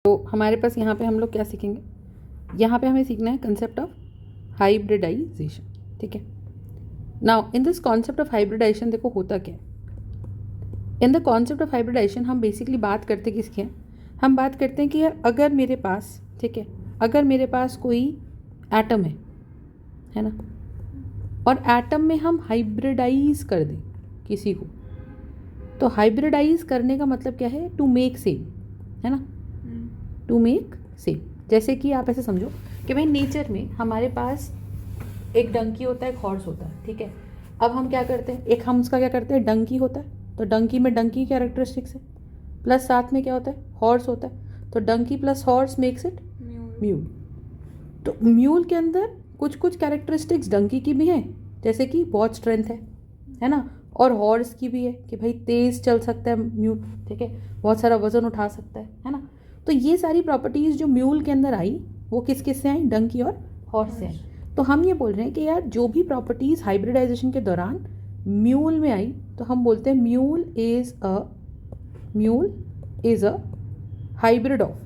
तो हमारे पास यहाँ पे हम लोग क्या सीखेंगे, यहाँ पे हमें सीखना है कंसेप्ट ऑफ हाइब्रिडाइजेशन। ठीक है, now in this concept of hybridization देखो होता क्या है। In the concept of hybridization हम बेसिकली बात करते किसकी हैं, हम बात करते हैं कि यार अगर मेरे पास, ठीक है, अगर मेरे पास कोई एटम है ना, और एटम में हम हाइब्रिडाइज कर दें किसी को, तो हाइब्रिडाइज करने का मतलब क्या है, टू मेक सेम, है ना, टू मेक सेम। जैसे कि आप ऐसे समझो कि भाई नेचर में हमारे पास एक डंकी होता है, एक हॉर्स होता है। ठीक है, अब हम क्या करते हैं, एक हम उसका क्या करते हैं, डंकी होता है, तो डंकी में डंकी कैरेक्टरिस्टिक्स है, प्लस साथ में क्या होता है, हॉर्स होता है, तो donkey plus horse makes it mule. तो म्यूल के अंदर कुछ कुछ कैरेक्टरिस्टिक्स डंकी की भी हैं, जैसे कि बहुत स्ट्रेंथ है ना, और हॉर्स की भी है कि भाई तेज़ चल सकता है म्यूल, ठीक है, बहुत सारा वजन उठा सकता है ना। तो ये सारी प्रॉपर्टीज़ जो म्यूल के अंदर आई वो किस किस से आई, डंकी और हॉर्स से आई। तो हम ये बोल रहे हैं कि यार जो भी प्रॉपर्टीज़ हाइब्रिडाइजेशन के दौरान म्यूल में आई, तो हम बोलते हैं mule is a hybrid of,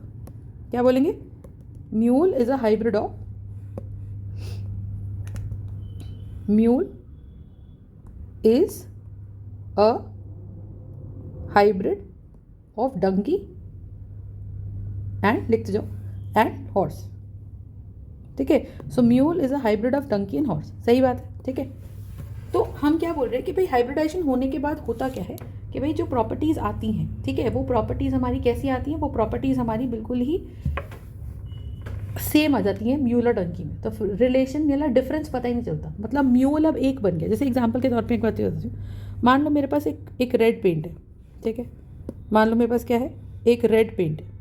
क्या बोलेंगे, mule is a hybrid of, mule is a hybrid of donkey and, लिखते जाओ, एंड हॉर्स। ठीक है, so mule is a hybrid of donkey and horse, सही बात है। ठीक है, तो हम क्या बोल रहे हैं कि भाई हाइब्रिडाइजेशन होने के बाद होता क्या है कि भाई जो प्रॉपर्टीज़ आती हैं, ठीक है, वो प्रॉपर्टीज़ हमारी कैसी आती हैं, वो प्रॉपर्टीज़ हमारी बिल्कुल ही सेम आ जाती हैं म्यूल और डंकी में। तो रिलेशन या डिफरेंस पता ही नहीं चलता, मतलब म्यूल अब एक बन गया। जैसे एग्जांपल के तौर पे एक बात बताती हूँ, मान लो मेरे पास एक रेड पेंट है, ठीक है, मान लो मेरे पास क्या है, एक रेड पेंट है,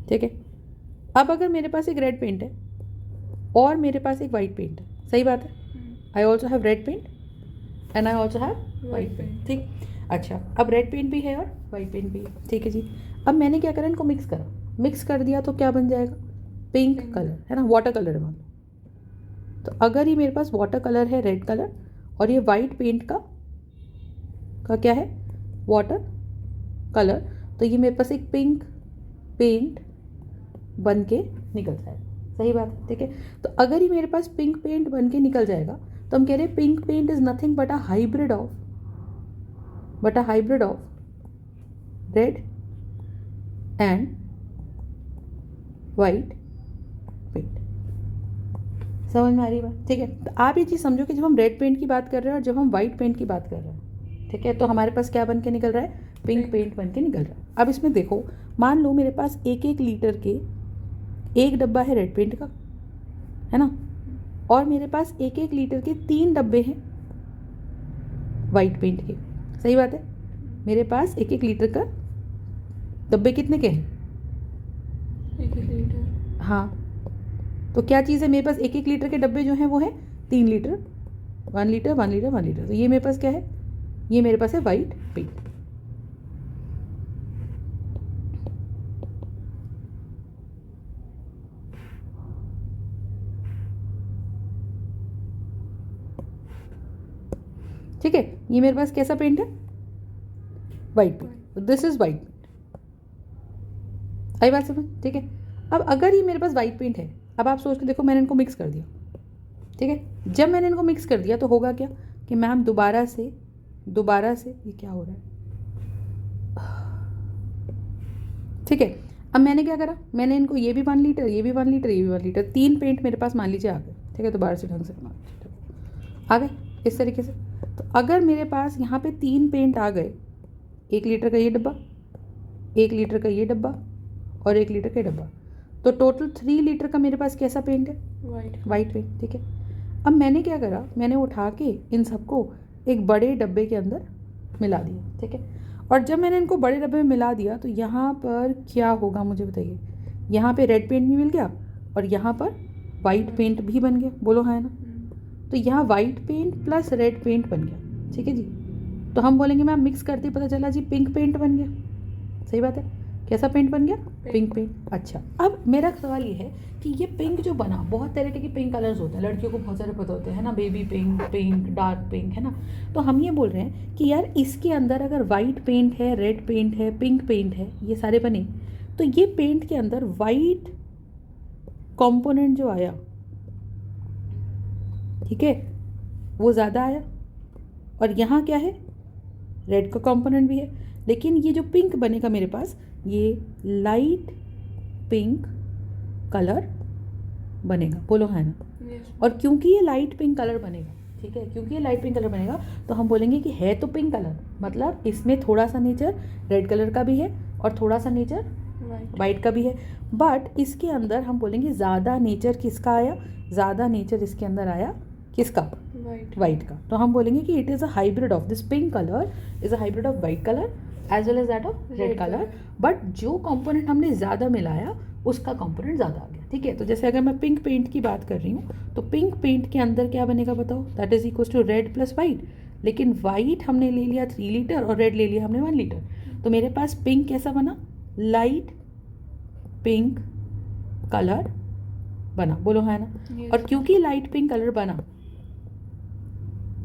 ठीक है। अब अगर मेरे पास एक रेड पेंट है और मेरे पास एक वाइट पेंट है, सही बात है, I also have red paint and I also have white paint, ठीक। अच्छा, अब रेड पेंट भी है और वाइट पेंट भी है, ठीक है जी। अब मैंने क्या करा, इनको मिक्स कर दिया, तो क्या बन जाएगा, पिंक कलर, है ना, वाटर कलर है मान लो। तो अगर ये मेरे पास वाटर कलर है, रेड कलर, और ये वाइट पेंट का क्या है, वाटर कलर, तो ये मेरे पास एक पिंक पेंट बन के निकल जाएगा, सही बात है, ठीक है। तो अगर ही मेरे पास पिंक पेंट बन के निकल जाएगा, तो हम कह रहे हैं pink paint is nothing but a hybrid of red and white paint. समझ में आ रही बात, ठीक है। तो आप ये चीज़ समझो कि जब हम रेड पेंट की बात कर रहे हैं और जब हम वाइट पेंट की बात कर रहे हैं, ठीक है, तो हमारे पास क्या बन के निकल रहा है, पिंक पेंट बन के निकल रहा है। अब इसमें देखो, मान लो मेरे पास 1-1 लीटर के एक डब्बा है रेड पेंट का, है ना, और मेरे पास 1-1 लीटर के 3 डब्बे हैं वाइट पेंट के, सही बात है। मेरे पास 1-1 लीटर का डब्बे कितने के हैं, 1 लीटर, हाँ। तो क्या चीज़ है, मेरे पास 1-1 लीटर के डब्बे जो हैं वो है 3 लीटर, 1 लीटर 1 लीटर 1 लीटर। तो ये मेरे पास क्या है, ये मेरे पास है वाइट पेंट। ठीक है, ये मेरे पास कैसा पेंट है, white paint, this is white paint, आई बात समझ, ठीक है। अब अगर ये मेरे पास वाइट पेंट है, अब आप सोच के देखो, मैंने इनको मिक्स कर दिया, ठीक है। जब मैंने इनको मिक्स कर दिया तो होगा क्या कि मैम दोबारा से ये क्या हो रहा है, ठीक है। अब मैंने क्या करा, मैंने इनको ये भी 1 लीटर, ये भी 1 लीटर, ये भी 1 लीटर, 3 पेंट मेरे पास मान लीजिए आ गए, ठीक है, दोबारा से ढंग से आ गए इस तरीके से। तो अगर मेरे पास यहाँ पे 3 पेंट आ गए, 1 लीटर का ये डब्बा, 1 लीटर का ये डब्बा और 1 लीटर का ये डब्बा, तो टोटल 3 लीटर का मेरे पास कैसा पेंट है, वाइट पेंट, ठीक है। अब मैंने क्या करा, मैंने उठा के इन सबको एक बड़े डब्बे के अंदर मिला दिया, ठीक है। और जब मैंने इनको बड़े डब्बे में मिला दिया, तो यहाँ पर क्या होगा मुझे बताइए, यहाँ पे रेड पेंट भी मिल गया और यहाँ पर वाइट पेंट भी बन गया, बोलो हाँ है ना। तो यहाँ white paint plus red paint बन गया, ठीक है जी। तो हम बोलेंगे मैम मिक्स करते पता चला जी पिंक पेंट बन गया, सही बात है। कैसा पेंट बन गया, पिंक पेंट। अच्छा, अब मेरा सवाल ये है कि ये पिंक जो बना, बहुत तरह के पिंक कलर्स होते हैं, लड़कियों को बहुत सारे पता होते हैं ना, baby pink, pink, dark pink, है ना। तो हम ये बोल रहे हैं कि यार इसके अंदर अगर वाइट पेंट है, रेड पेंट है, पिंक पेंट है, ये सारे बने, तो ये पेंट के अंदर वाइट कंपोनेंट जो आया, ठीक है, वो ज़्यादा आया, और यहाँ क्या है, रेड का कंपोनेंट भी है, लेकिन ये जो पिंक बनेगा मेरे पास, ये लाइट पिंक कलर बनेगा, बोलो है ना। Yes. और क्योंकि ये लाइट पिंक कलर बनेगा, ठीक है, क्योंकि ये लाइट पिंक कलर बनेगा, तो हम बोलेंगे कि है तो पिंक कलर, मतलब इसमें थोड़ा सा नेचर रेड कलर का भी है और थोड़ा सा नेचर White. वाइट का भी है, बट इसके अंदर हम बोलेंगे ज़्यादा नेचर किसका आया, ज़्यादा नेचर इसके अंदर आया किसका, White. वाइट का। तो हम बोलेंगे कि it is a hybrid of this pink colour is a hybrid of white colour as well as that of red Red colour, color. But जो कंपोनेंट हमने ज़्यादा मिलाया उसका कंपोनेंट ज़्यादा आ गया, ठीक है। तो जैसे अगर मैं पिंक पेंट की बात कर रही हूँ, तो पिंक पेंट के अंदर क्या बनेगा बताओ, that is equal to red plus white, लेकिन वाइट हमने ले लिया 3 लीटर और रेड ले लिया हमने 1 लीटर, तो मेरे पास पिंक कैसा बना, लाइट पिंक कलर बना, बोलो है ना। Yes. और क्योंकि लाइट पिंक कलर बना,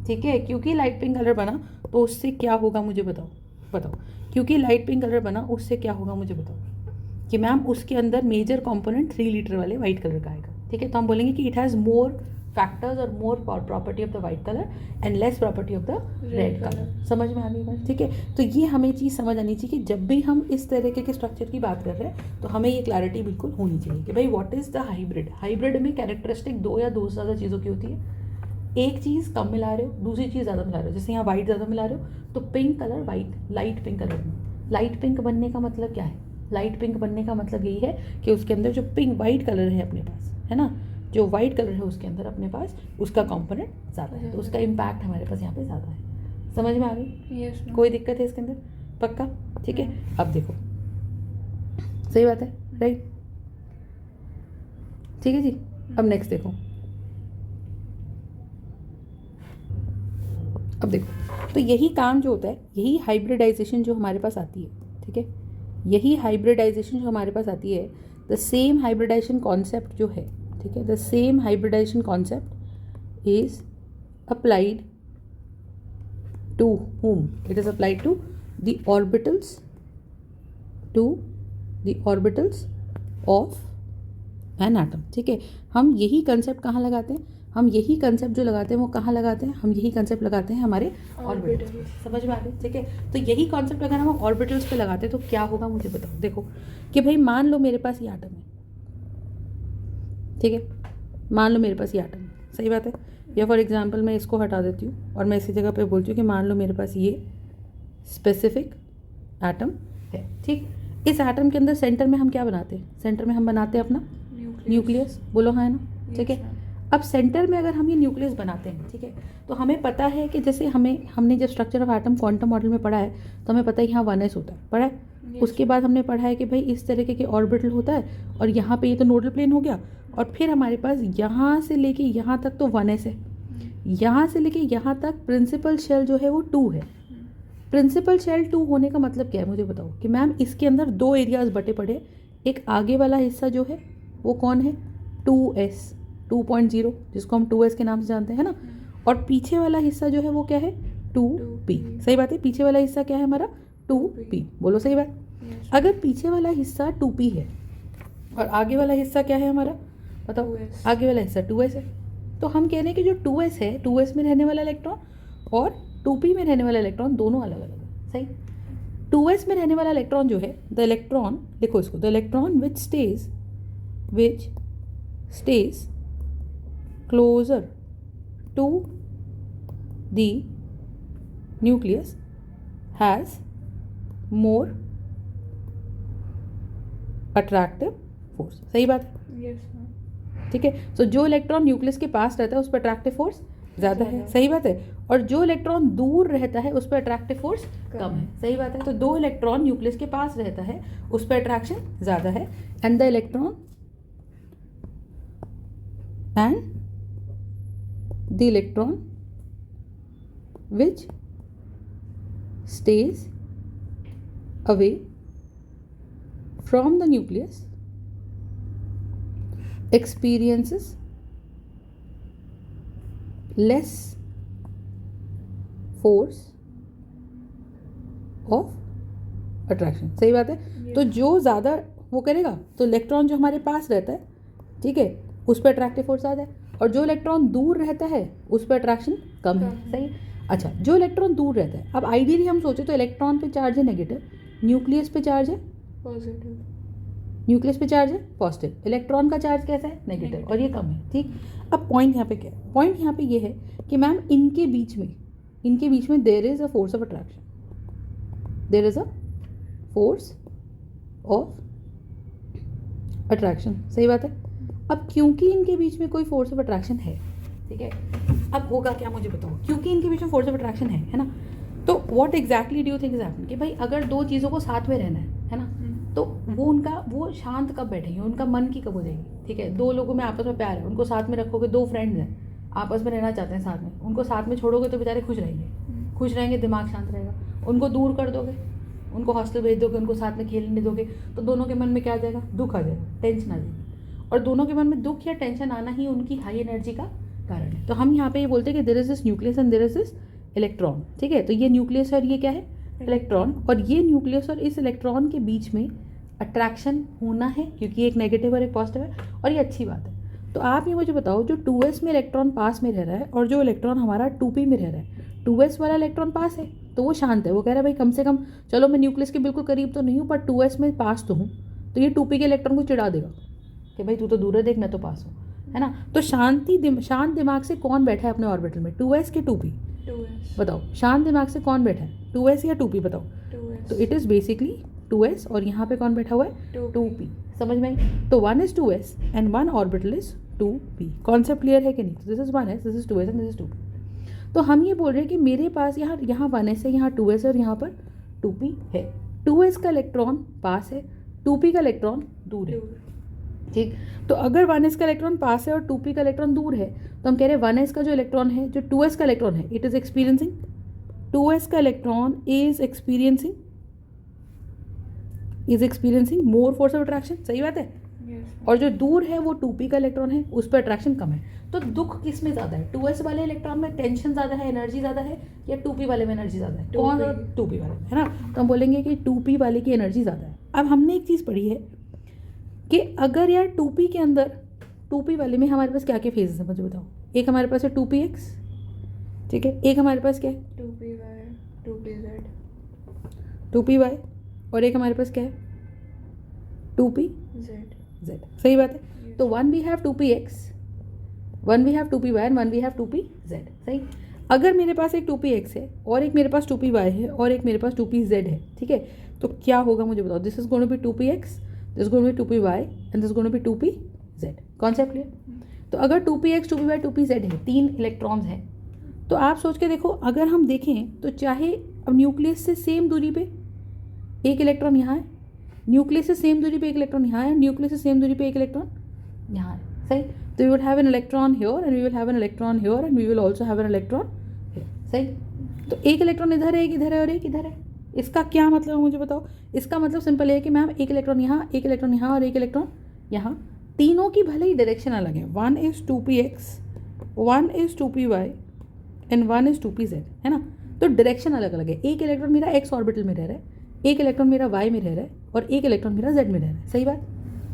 ठीक है, क्योंकि लाइट पिंक कलर बना, तो उससे क्या होगा मुझे बताओ, बताओ, क्योंकि लाइट पिंक कलर बना उससे क्या होगा मुझे बताओ, कि मैम उसके अंदर मेजर कंपोनेंट 3 लीटर वाले वाइट कलर का आएगा, ठीक है। तो हम बोलेंगे कि इट हैज़ मोर फैक्टर्स और मोर property of the white colour and less property of the red Red colour. समझ में आ गई बात, ठीक है। तो ये हमें चीज़ समझ आनी चाहिए कि जब भी हम इस तरीके के स्ट्रक्चर की बात कर रहे हैं, तो हमें ये क्लैरिटी बिल्कुल होनी चाहिए कि भाई what is the hybrid. Hybrid में कैरेक्टरिस्टिक 2 या 2 से ज़्यादा चीज़ों की होती है, एक चीज़ कम मिला रहे हो, दूसरी चीज़ ज़्यादा मिला रहे हो, जैसे यहाँ वाइट ज़्यादा मिला रहे हो, तो pink colour white, light pink colour में, लाइट पिंक बनने का मतलब क्या है, लाइट पिंक बनने का मतलब यही है कि उसके अंदर जो पिंक वाइट कलर है अपने पास, है ना, जो वाइट कलर है उसके अंदर अपने पास उसका कंपोनेंट ज़्यादा है, तो उसका इम्पैक्ट हमारे पास यहाँ पे ज़्यादा है। समझ में आ गई, Yes. ma'am. कोई दिक्कत है इसके अंदर, पक्का, ठीक है। अब देखो, सही बात है, राइट, ठीक है जी। अब नेक्स्ट देखो, अब देखो, तो यही काम जो होता है, यही हाइब्रिडाइजेशन जो हमारे पास आती है, ठीक है, यही हाइब्रिडाइजेशन जो हमारे पास आती है, द सेम हाइब्रिडाइजेशन कॉन्सेप्ट जो है, ठीक है, the same hybridization concept is applied to whom, it is applied to the orbitals, to the orbitals of an atom, ठीक है। हम यही कंसेप्ट कहाँ लगाते हैं, हम यही कंसेप्ट जो लगाते हैं वो कहाँ लगाते हैं, हम यही कंसेप्ट लगाते हैं हमारे ऑर्बिटल्स पे। समझ में आ गई, ठीक है। तो यही कॉन्सेप्ट अगर हम ऑर्बिटल्स पे लगाते हैं तो क्या होगा मुझे बताओ। देखो कि भाई मान लो मेरे पास ये आटम है, ठीक है, मान लो मेरे पास ये आटम है, सही बात है, या फॉर एग्जांपल मैं इसको हटा देती हूँ और मैं इसी जगह पे बोलती हूँ कि मान लो मेरे पास ये स्पेसिफिक एटम है, ठीक। इस एटम के अंदर सेंटर में हम क्या बनाते हैं, सेंटर में हम बनाते हैं अपना न्यूक्लियस, बोलो हाँ है ना, ठीक है। अब सेंटर में अगर हम ये न्यूक्लियस बनाते हैं, ठीक है, तो हमें पता है कि जैसे हमने जब structure of atom quantum model में पढ़ा है, तो हमें पता है यहाँ 1s होता है, पढ़ा है। उसके बाद हमने पढ़ा है कि भाई इस तरीके के ऑर्बिटल होता है, और यहाँ पे ये तो नोडल प्लेन हो गया, और फिर हमारे पास यहाँ से लेके यहाँ तक तो 1s है, यहाँ से लेके यहाँ तक प्रिंसिपल शेल जो है वो 2 है। प्रिंसिपल शेल 2 होने का मतलब क्या है मुझे बताओ, कि मैम इसके अंदर 2 एरियाज बटे पड़े, एक आगे वाला हिस्सा जो है वो कौन है, 2s 2.0, जिसको हम 2s के नाम से जानते हैं ना, और पीछे वाला हिस्सा जो है वो क्या है, 2p। सही बात है, पीछे वाला हिस्सा क्या है हमारा, 2p, बोलो सही बात। अगर पीछे वाला हिस्सा 2p है और आगे वाला हिस्सा क्या है हमारा, बताओ, 2s। आगे वाला हिस्सा 2s है, तो हम कह रहे हैं कि जो 2s है, 2s में रहने वाला इलेक्ट्रॉन और 2p में रहने वाला इलेक्ट्रॉन दोनों अलग अलग है, सही। 2s में रहने वाला इलेक्ट्रॉन जो है, द इलेक्ट्रॉन, लिखो इसको, the electron which stage closer to the nucleus has more attractive force। सही बात है, Yes, ma'am. ठीक है। सो जो इलेक्ट्रॉन न्यूक्लियस के पास रहता है उस पर अट्रैक्टिव फोर्स ज़्यादा है, सही बात है, और जो इलेक्ट्रॉन दूर रहता है उस पर अट्रैक्टिव फोर्स कम है, सही बात है। तो 2 इलेक्ट्रॉन न्यूक्लियस के पास रहता है उस पर अट्रैक्शन ज़्यादा है, and the electron and the electron which stays away from the nucleus experiences less force of attraction। सही बात है। तो जो ज़्यादा वो करेगा। तो इलेक्ट्रॉन जो हमारे पास रहता है, ठीक है, उस पर अट्रैक्टिव फोर्स ज़्यादा है, और जो इलेक्ट्रॉन दूर रहता है उस पर अट्रैक्शन कम है। सही। अच्छा, जो इलेक्ट्रॉन दूर रहता है, अब आइडियली हम सोचे तो इलेक्ट्रॉन पे चार्ज है नेगेटिव, न्यूक्लियस पे चार्ज है पॉजिटिव, न्यूक्लियस पे चार्ज है पॉजिटिव, इलेक्ट्रॉन का चार्ज कैसा है नेगेटिव, और ये कम है। ठीक। अब पॉइंट यहाँ पे क्या है? पॉइंट यहाँ पे ये है कि मैम इनके बीच में there is a force of attraction, there is a force of attraction. सही बात है। अब क्योंकि इनके बीच में कोई फोर्स ऑफ अट्रैक्शन है, ठीक है, अब होगा क्या मुझे बताओ? क्योंकि इनके बीच में फोर्स ऑफ अट्रैक्शन है ना, तो what exactly do you think is happening कि भाई अगर दो चीज़ों को साथ में रहना है ना, तो वो शांत कब बैठेंगे, उनका मन की कब हो जाएगी? ठीक है, दो लोगों में आपस में प्यार है, उनको साथ में रखोगे, दो फ्रेंड्स हैं आपस में रहना चाहते हैं साथ में, उनको साथ में छोड़ोगे तो बेचारे खुश रहेंगे, दिमाग शांत रहेगा। उनको दूर कर दोगे, उनको हॉस्टल भेज दोगे, उनको साथ में खेलने दोगे, तो दोनों के मन में क्या आ जाएगा? दुख आ जाएगा, टेंशन आ जाएगी, और दोनों के मन में दुख या टेंशन आना ही उनकी हाई एनर्जी का कारण है। तो हम यहाँ पे ये बोलते हैं कि there is this nucleus and there is this electron. ठीक है, तो ये न्यूक्लियस और ये क्या है? इलेक्ट्रॉन। और ये न्यूक्लियस और इस इलेक्ट्रॉन के बीच में अट्रैक्शन होना है, क्योंकि एक नेगेटिव और एक पॉजिटिव है, और ये अच्छी बात है। तो आप ये मुझे बताओ, जो 2s में इलेक्ट्रॉन पास में रह रहा है और जो इलेक्ट्रॉन हमारा 2p में रह रहा है, 2s वाला इलेक्ट्रॉन पास है तो वो शांत है, वो कह रहा है भाई कम से कम चलो मैं न्यूक्लियस के बिल्कुल करीब तो नहीं हूँ, पर 2s में पास तो हूँ। तो ये 2p के इलेक्ट्रॉन को चिढ़ा देगा कि भाई तू तो दूर है, देख मैं तो पास हूँ, है ना। तो शांत दिमाग से कौन बैठा है अपने ऑर्बिटल में, 2s के 2p? 2s। बताओ, शांत दिमाग से कौन बैठा है, 2s या 2p? बताओ। 2s। तो इट इज़ बेसिकली 2s, और यहाँ पे कौन बैठा हुआ है? 2p। समझ में आई? तो 1 is 2s and 1 orbital is 2p। Concept clear है कि नहीं? This is 1s, this is 2s and this is 2p। तो हम ये बोल रहे हैं कि मेरे पास यहाँ 1s है, यहाँ 2s है, और यहाँ पर 2p है। 2s का इलेक्ट्रॉन पास है, 2p का इलेक्ट्रॉन दूर है। ठीक। तो अगर 1s का इलेक्ट्रॉन पास है और 2p का इलेक्ट्रॉन दूर है, तो हम कह रहे हैं 1s का जो इलेक्ट्रॉन है, जो 2s का इलेक्ट्रॉन है, इट इज एक्सपीरियंसिंग, 2s का electron is experiencing more force of attraction. सही बात है। और जो दूर है वो 2p का इलेक्ट्रॉन है, उस पर अट्रैक्शन कम है। तो दुख किस में ज़्यादा है? 2s वाले इलेक्ट्रॉन में टेंशन ज़्यादा है, एनर्जी ज़्यादा है, या 2p वाले में एनर्जी ज़्यादा है? कौन? 2p वाले में, है ना। तो हम बोलेंगे कि 2p वाले की एनर्जी ज़्यादा है। अब हमने एक चीज़ पढ़ी है कि अगर यार 2p के अंदर, 2p वाले में हमारे पास क्या क्या फेजेस हैं मुझे बताओ। एक हमारे पास है 2px, ठीक है, एक हमारे पास क्या है? 2py, 2pz, 2py, और एक हमारे पास क्या है? 2pz। सही बात है। तो 1 we have 2px, 1 we have 2py and 1 we have 2pz। सही। अगर मेरे पास एक 2px है और एक मेरे पास 2py है और एक मेरे पास 2pz है, ठीक है, तो क्या होगा मुझे बताओ? This is going to be 2px, this going to be 2py and this going to be 2pz। Concept clear? तो अगर 2px, 2py, 2pz है, 3 इलेक्ट्रॉन्स हैं, तो आप सोच के देखो, अगर हम देखें तो चाहे अब न्यूक्लियस से सेम दूरी पे एक इलेक्ट्रॉन यहाँ है, न्यूक्लियस से सेम दूरी पे एक इलेक्ट्रॉन यहाँ है, न्यूक्लियस से सेम दूरी पे एक इलेक्ट्रॉन यहाँ है। सही। तो we will have an electron here and we will have an electron here and we will also have an electron here. सही। तो एक इलेक्ट्रॉन इधर है, एक इधर है और एक इधर है। इसका क्या मतलब है मुझे बताओ? इसका मतलब सिंपल है कि मैम एक इलेक्ट्रॉन यहाँ, एक इलेक्ट्रॉन यहाँ और एक इलेक्ट्रॉन यहाँ, तीनों की भले ही डायरेक्शन अलग है। 1 is 2px, 1 is 2py and 1 is 2pz, है ना। तो डायरेक्शन अलग अलग है। एक इलेक्ट्रॉन मेरा x ऑर्बिटल में रह रहा है, एक इलेक्ट्रॉन मेरा y में रह रहा है, और एक इलेक्ट्रॉन मेरा z में रह रहा है। सही बात।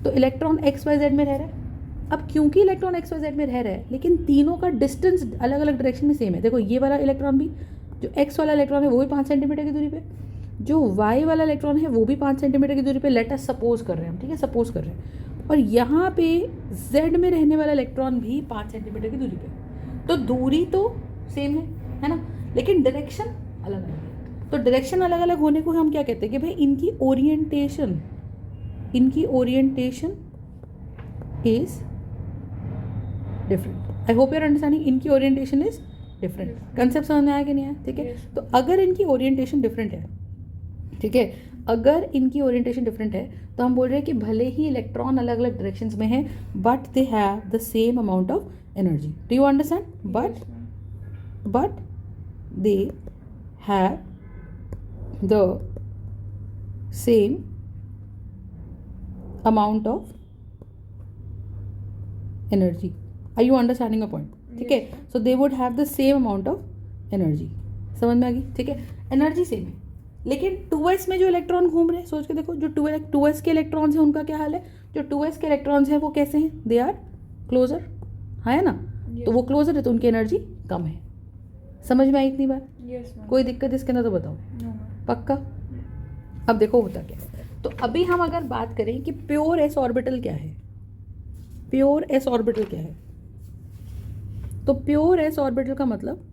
तो इलेक्ट्रॉन x y z में रह रहा है। अब क्योंकि इलेक्ट्रॉन x y z में रह रहा है, लेकिन तीनों का डिस्टेंस अलग अलग डायरेक्शन में सेम है। देखो, ये वाला इलेक्ट्रॉन भी, जो x वाला इलेक्ट्रॉन है वो भी 5 सेंटीमीटर की दूरी पे, जो y वाला इलेक्ट्रॉन है वो भी 5 सेंटीमीटर की दूरी पे। लेट अस सपोज कर रहे हैं हम, ठीक है, सपोज कर रहे हैं। और यहाँ पे z में रहने वाला इलेक्ट्रॉन भी 5 सेंटीमीटर की दूरी पे। तो दूरी तो सेम है ना, लेकिन डायरेक्शन अलग अलग है। तो डायरेक्शन अलग अलग होने को हम क्या कहते हैं कि भाई इनकी orientation is different. I hope your understanding. इनकी ओरिएंटेशन इज डिफरेंट। कंसेप्ट समझ में आया कि नहीं आया? ठीक है। तो अगर इनकी ओरिएंटेशन डिफरेंट है, ठीक है, अगर इनकी ओरिएंटेशन डिफरेंट है, तो हम बोल रहे हैं कि भले ही इलेक्ट्रॉन अलग अलग डायरेक्शंस में है, but they have the same amount of energy. Do you understand? But they have the same amount of energy. Are you understanding a point? ठीक है। So they would have the same amount of energy. समझ में आ गई? ठीक है। Energy same है, लेकिन 2s में जो इलेक्ट्रॉन घूम रहे हैं, सोच के देखो, जो 2s के इलेक्ट्रॉन्स हैं उनका क्या हाल है, जो 2s के इलेक्ट्रॉन्स हैं वो कैसे हैं, दे आर क्लोजर, है ना, तो वो क्लोजर है तो उनकी एनर्जी कम है। समझ में आई इतनी बात? Yes, ma'am. कोई दिक्कत इसके अंदर तो बताओ, No, ma'am. पक्का? अब देखो होता क्या है, तो अभी हम अगर बात करें कि प्योर एस ऑर्बिटल क्या है, प्योर एस ऑर्बिटल क्या है, तो प्योर एस ऑर्बिटल का मतलब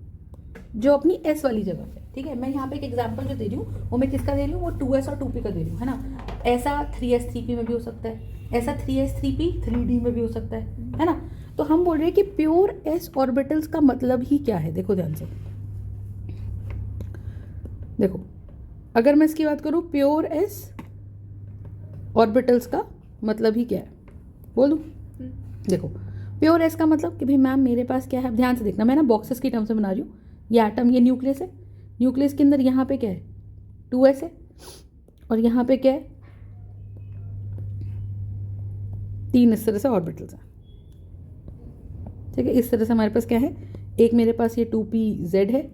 जो अपनी एस वाली जगह पे, ठीक है, मैं यहाँ पे एक एग्जांपल जो दे रही हूँ वो मैं किसका दे रही हूँ, वो 2s और 2p का दे रही हूँ, है ना। ऐसा 3s 3p में भी हो सकता है, ऐसा 3s 3p 3d में भी हो सकता है ना। तो हम बोल रहे हैं कि प्योर एस ऑर्बिटल्स का मतलब ही क्या है, देखो ध्यान से, देखो अगर मैं इसकी बात करूँ प्योर एस ऑर्बिटल्स का मतलब ही क्या है, बोल दूँ? देखो प्योर एस का मतलब कि भाई मैम मेरे पास क्या है, ध्यान से देखना, मैं ना बॉक्सेस की टर्म से बना रही हूँ, ये एटम, ये न्यूक्लियस है, न्यूक्लियस के अंदर यहाँ पे क्या है, 2s है, और यहाँ पे क्या है, 3 इस तरह से ऑर्बिटल्स हैं, ठीक है। इस तरह से हमारे पास क्या है, एक मेरे पास ये 2pz है,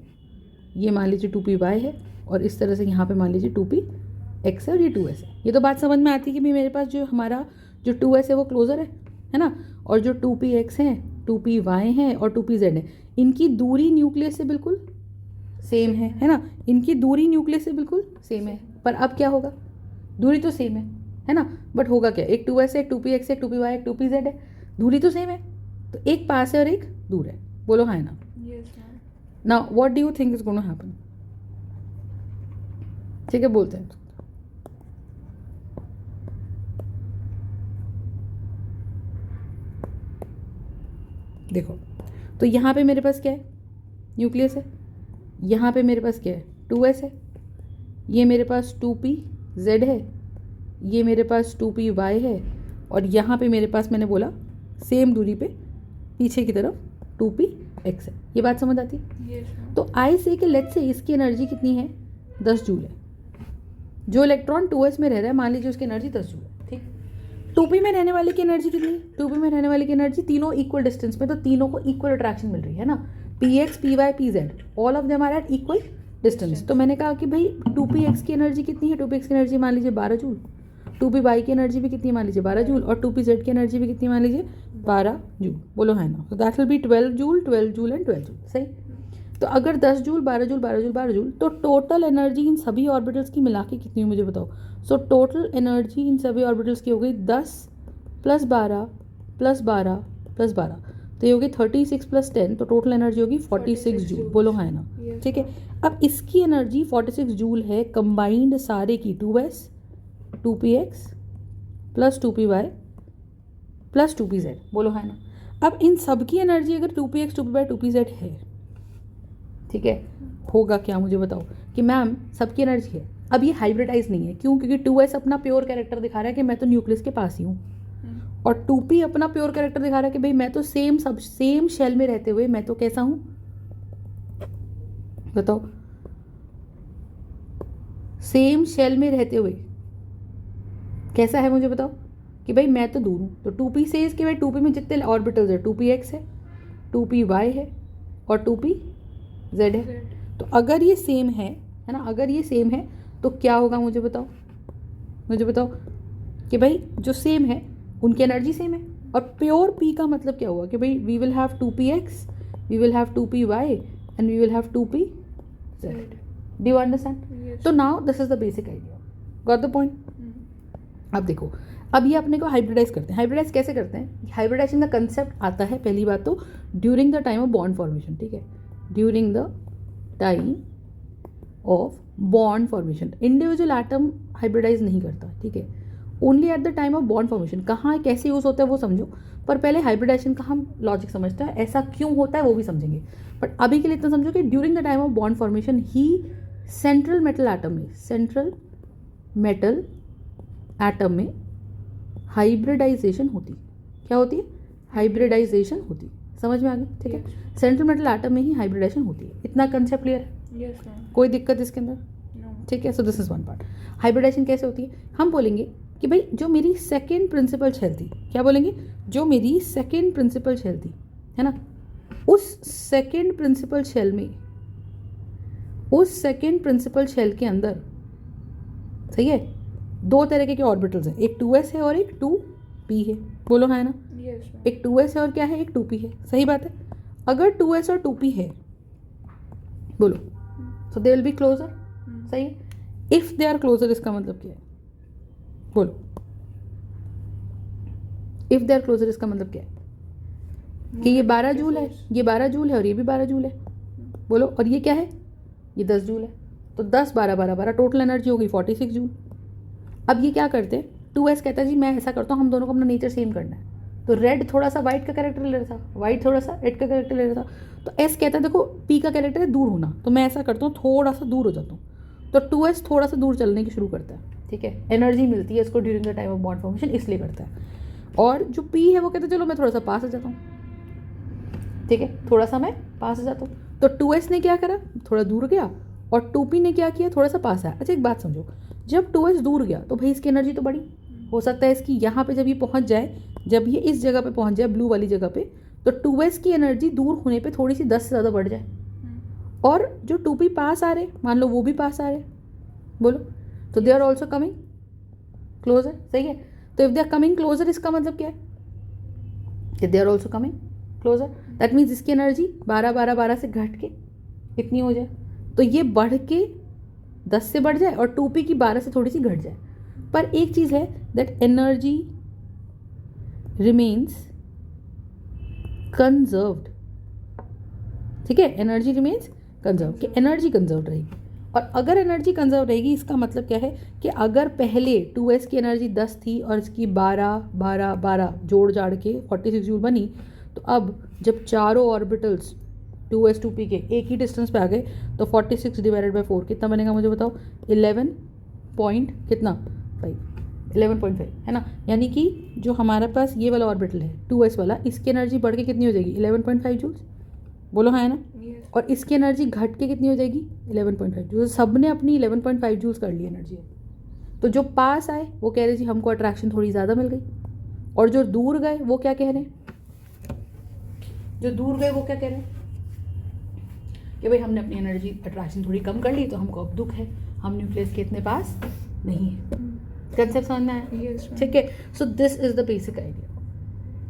ये मान लीजिए 2py है, और इस तरह से यहाँ पे मान लीजिए 2px है और ये 2s है। ये तो बात समझ में आती है कि भाई मेरे पास जो हमारा जो 2s है वो क्लोजर है ना, और जो 2px है, 2py है और 2pz है, इनकी दूरी न्यूक्लियस से बिल्कुल सेम है ना, इनकी दूरी न्यूक्लियस से बिल्कुल सेम है। पर अब क्या होगा, दूरी तो सेम है ना, बट होगा क्या, एक 2s है, एक 2px है, एक 2py है, एक 2pz है, दूरी तो सेम है, तो एक पास है और एक दूर है, बोलो हाँ ना। Yes, ma'am. Now what do you think is gonna happen, ठीक है, बोलते हैं। देखो तो यहाँ पे मेरे पास क्या है, न्यूक्लियस है, यहाँ पे मेरे पास क्या है, 2s है, ये मेरे पास 2pz है, ये मेरे पास 2py है, और यहाँ पे मेरे पास मैंने बोला सेम दूरी पे पीछे की तरफ 2px है। ये बात समझ आती है? Yes, ma'am. तो आई से कि लेट्स से इसकी एनर्जी कितनी है, 10 जूल है। जो इलेक्ट्रॉन 2s में रह रहा है मान लीजिए उसकी एनर्जी 10 जूल है, ठीक। 2p में रहने वाले की एनर्जी कितनी, 2p में रहने वाले की एनर्जी, तीनों इक्वल डिस्टेंस में, तो तीनों को इक्वल अट्रैक्शन मिल रही है ना, px py pz all of them are at equal distance. तो मैंने कहा कि भाई 2px की एनर्जी कितनी है, 2px की एनर्जी मान लीजिए 12 जूल, 2py की एनर्जी भी कितनी मान लीजिए 12 जूल, और 2pz की एनर्जी भी कितनी मान लीजिए 12 जूल, बोलो है ना। तो that will be 12 joule 12 joule and 12 joule, सही। तो अगर 10 जूल 12 जूल 12 जूल 12 जूल, तो टोटल एनर्जी इन सभी ऑर्बिटल्स की मिला के कितनी है मुझे बताओ। सो टोटल एनर्जी इन सभी ऑर्बिटल्स की हो गई 10 + 12 + 12 + 12, तो ये होगी 36 + 10, तो टोटल एनर्जी होगी 46 जूल, बोलो हाँ ना, Yes, ठीक है। अब इसकी एनर्जी 46 जूल है कंबाइंड सारे की, 2s 2px + 2py + 2pz, बोलो है ना। अब इन सब की एनर्जी अगर 2px 2py 2pz है, ठीक है, होगा क्या मुझे बताओ कि मैम सबकी एनर्जी है। अब ये हाइब्रिडाइज नहीं है, क्यों, क्योंकि 2s अपना प्योर कैरेक्टर दिखा रहा है कि मैं तो न्यूक्लियस के पास ही हूँ, और 2p अपना प्योर कैरेक्टर दिखा रहा है कि भाई मैं तो सेम शेल में रहते हुए मैं तो कैसा हूँ, बताओ, सेम शेल में रहते हुए कैसा है मुझे बताओ कि भाई मैं तो दूर हूँ। तो 2p से कि भाई 2p में जितने ऑर्बिटल्स है 2px है, 2py है और 2pz है। तो अगर ये सेम है ना, अगर ये सेम है तो क्या होगा मुझे बताओ कि भाई जो सेम है उनकी एनर्जी सेम है। और प्योर p का मतलब क्या हुआ कि भाई we will have 2px, we will have 2py and we will have 2pz। Do you understand? Yes. तो now this is the basic idea, got the point. अब देखो, अब ये अपने को हाइब्रिडाइज करते हैं। हाइब्रिडाइज कैसे करते हैं? हाइब्रिडाइजेशन का कंसेप्ट आता है पहली बात तो during the time of bond formation, ठीक है, during the time of bond formation. Individual atom hybridize नहीं करता, ठीक है, only at the time of bond formation. कहाँ कैसे यूज़ होता है वो समझो, पर पहले हाइब्रिडाइजेशन का हम लॉजिक समझते हैं, ऐसा क्यों होता है वो भी समझेंगे। बट अभी के लिए इतना समझो कि during the time of bond formation he central metal atom में हाइब्रिडाइजेशन होती। क्या होती है? हाइब्रिडाइजेशन होती। समझ में आ गई? ठीक है, सेंट्रल मेटल एटम में ही हाइब्रिडाइजेशन होती है। इतना कंसेप्ट क्लियर है? Yes, ma'am. कोई दिक्कत इसके अंदर? No. ठीक है, so this is one part. Hybridization कैसे होती है? हम बोलेंगे कि भाई जो मेरी सेकेंड प्रिंसिपल शेल थी, क्या बोलेंगे, जो मेरी सेकेंड प्रिंसिपल शेल थी, है ना, उस सेकेंड प्रिंसिपल शेल में, उस सेकेंड प्रिंसिपल शेल के अंदर सही है, दो तरह के ऑर्बिटल्स हैं, एक 2s है और एक 2p है, बोलो हाँ है ना। Yes, ma'am. एक 2s है और क्या है, एक 2p है, सही बात है। अगर 2s और 2p है, बोलो, सो दे विल बी क्लोजर, सही है। इफ दे आर क्लोजर इसका मतलब क्या है, बोलो, इफ दे आर क्लोजर इसका मतलब क्या है कि ये 12 जूल है, ये 12 जूल है और ये भी 12 जूल है, बोलो, और ये क्या है, ये 10 जूल है, तो 10 12 12 12 टोटल एनर्जी होगी 46 जूल। अब ये क्या करते हैं, 2s कहता है जी मैं ऐसा करता हूँ, हम दोनों को अपना नेचर सेम करना है, तो रेड थोड़ा सा वाइट का कैरेक्टर ले रहा था, वाइट थोड़ा सा रेड का कैरेक्टर ले रहा था, तो s कहता है देखो p का कैरेक्टर है दूर होना, तो मैं ऐसा करता हूँ थोड़ा सा दूर हो जाता हूँ, तो 2s थोड़ा सा दूर चलने की शुरू करता है, ठीक है, एनर्जी मिलती है इसको during the time of bond formation, इसलिए करता है। और जो p है वो कहता है चलो मैं थोड़ा सा पास आ जाता हूँ, ठीक है, थोड़ा सा मैं पास आ जाता हूँ, तो 2s ने क्या करा, थोड़ा दूर गया, और 2p ने क्या किया, थोड़ा सा पास आया। अच्छा एक बात समझो, जब 2s दूर गया तो भाई इसकी एनर्जी तो बढ़ी, हो सकता है इसकी यहाँ पे जब ये पहुँच जाए, जब ये इस जगह पे पहुँच जाए ब्लू वाली जगह पे, तो 2s की एनर्जी दूर होने पे थोड़ी सी 10 से ज़्यादा बढ़ जाए, और जो 2p पास आ रहे, मान लो वो भी पास आ रहे, बोलो, तो they are also coming closer, सही है। तो if they are coming closer इसका मतलब क्या है कि they are also coming closer, that means इसकी एनर्जी 12 12 12 से घट के कितनी हो जाए, तो ये बढ़ के 10 से बढ़ जाए और 2p की 12 से थोड़ी सी घट जाए। पर एक चीज़ है, दैट एनर्जी रिमेन्स कंजर्व्ड, ठीक है, एनर्जी रिमेन्स कंजर्व, कि एनर्जी कंजर्व रहेगी। और अगर एनर्जी कंजर्व रहेगी इसका मतलब क्या है कि अगर पहले 2s की एनर्जी 10 थी और इसकी 12 12 12 जोड़ जाड़ के 46 जूल बनी, तो अब जब चारों ऑर्बिटल्स 2s 2p के एक ही डिस्टेंस पे आ गए, तो 46 डिवाइडेड बाई 4 कितना बनेगा मुझे बताओ, 11 पॉइंट कितना 5, 11.5 है ना। यानी कि जो हमारे पास ये वाला ऑर्बिटल है 2s वाला, इसकी एनर्जी बढ़ के कितनी हो जाएगी 11.5 जूल्स, बोलो हाँ है ना। Yes. और इसकी एनर्जी घट के कितनी हो जाएगी 11.5 जूल्स, सब ने अपनी 11.5 जूल्स कर ली एनर्जी। तो जो पास आए वो कह रहे जी हमको अट्रैक्शन थोड़ी ज़्यादा मिल गई, और जो दूर गए वो क्या कह रहे हैं, जो दूर गए वो क्या कह रहे हैं कि भाई हमने अपनी एनर्जी अट्रैक्शन थोड़ी कम कर ली, तो हमको अब दुख है, हम न्यूक्लियस के इतने पास नहीं है। कंसेप्ट समझ में आया, Yes, ma'am. ठीक है। So this is the basic idea,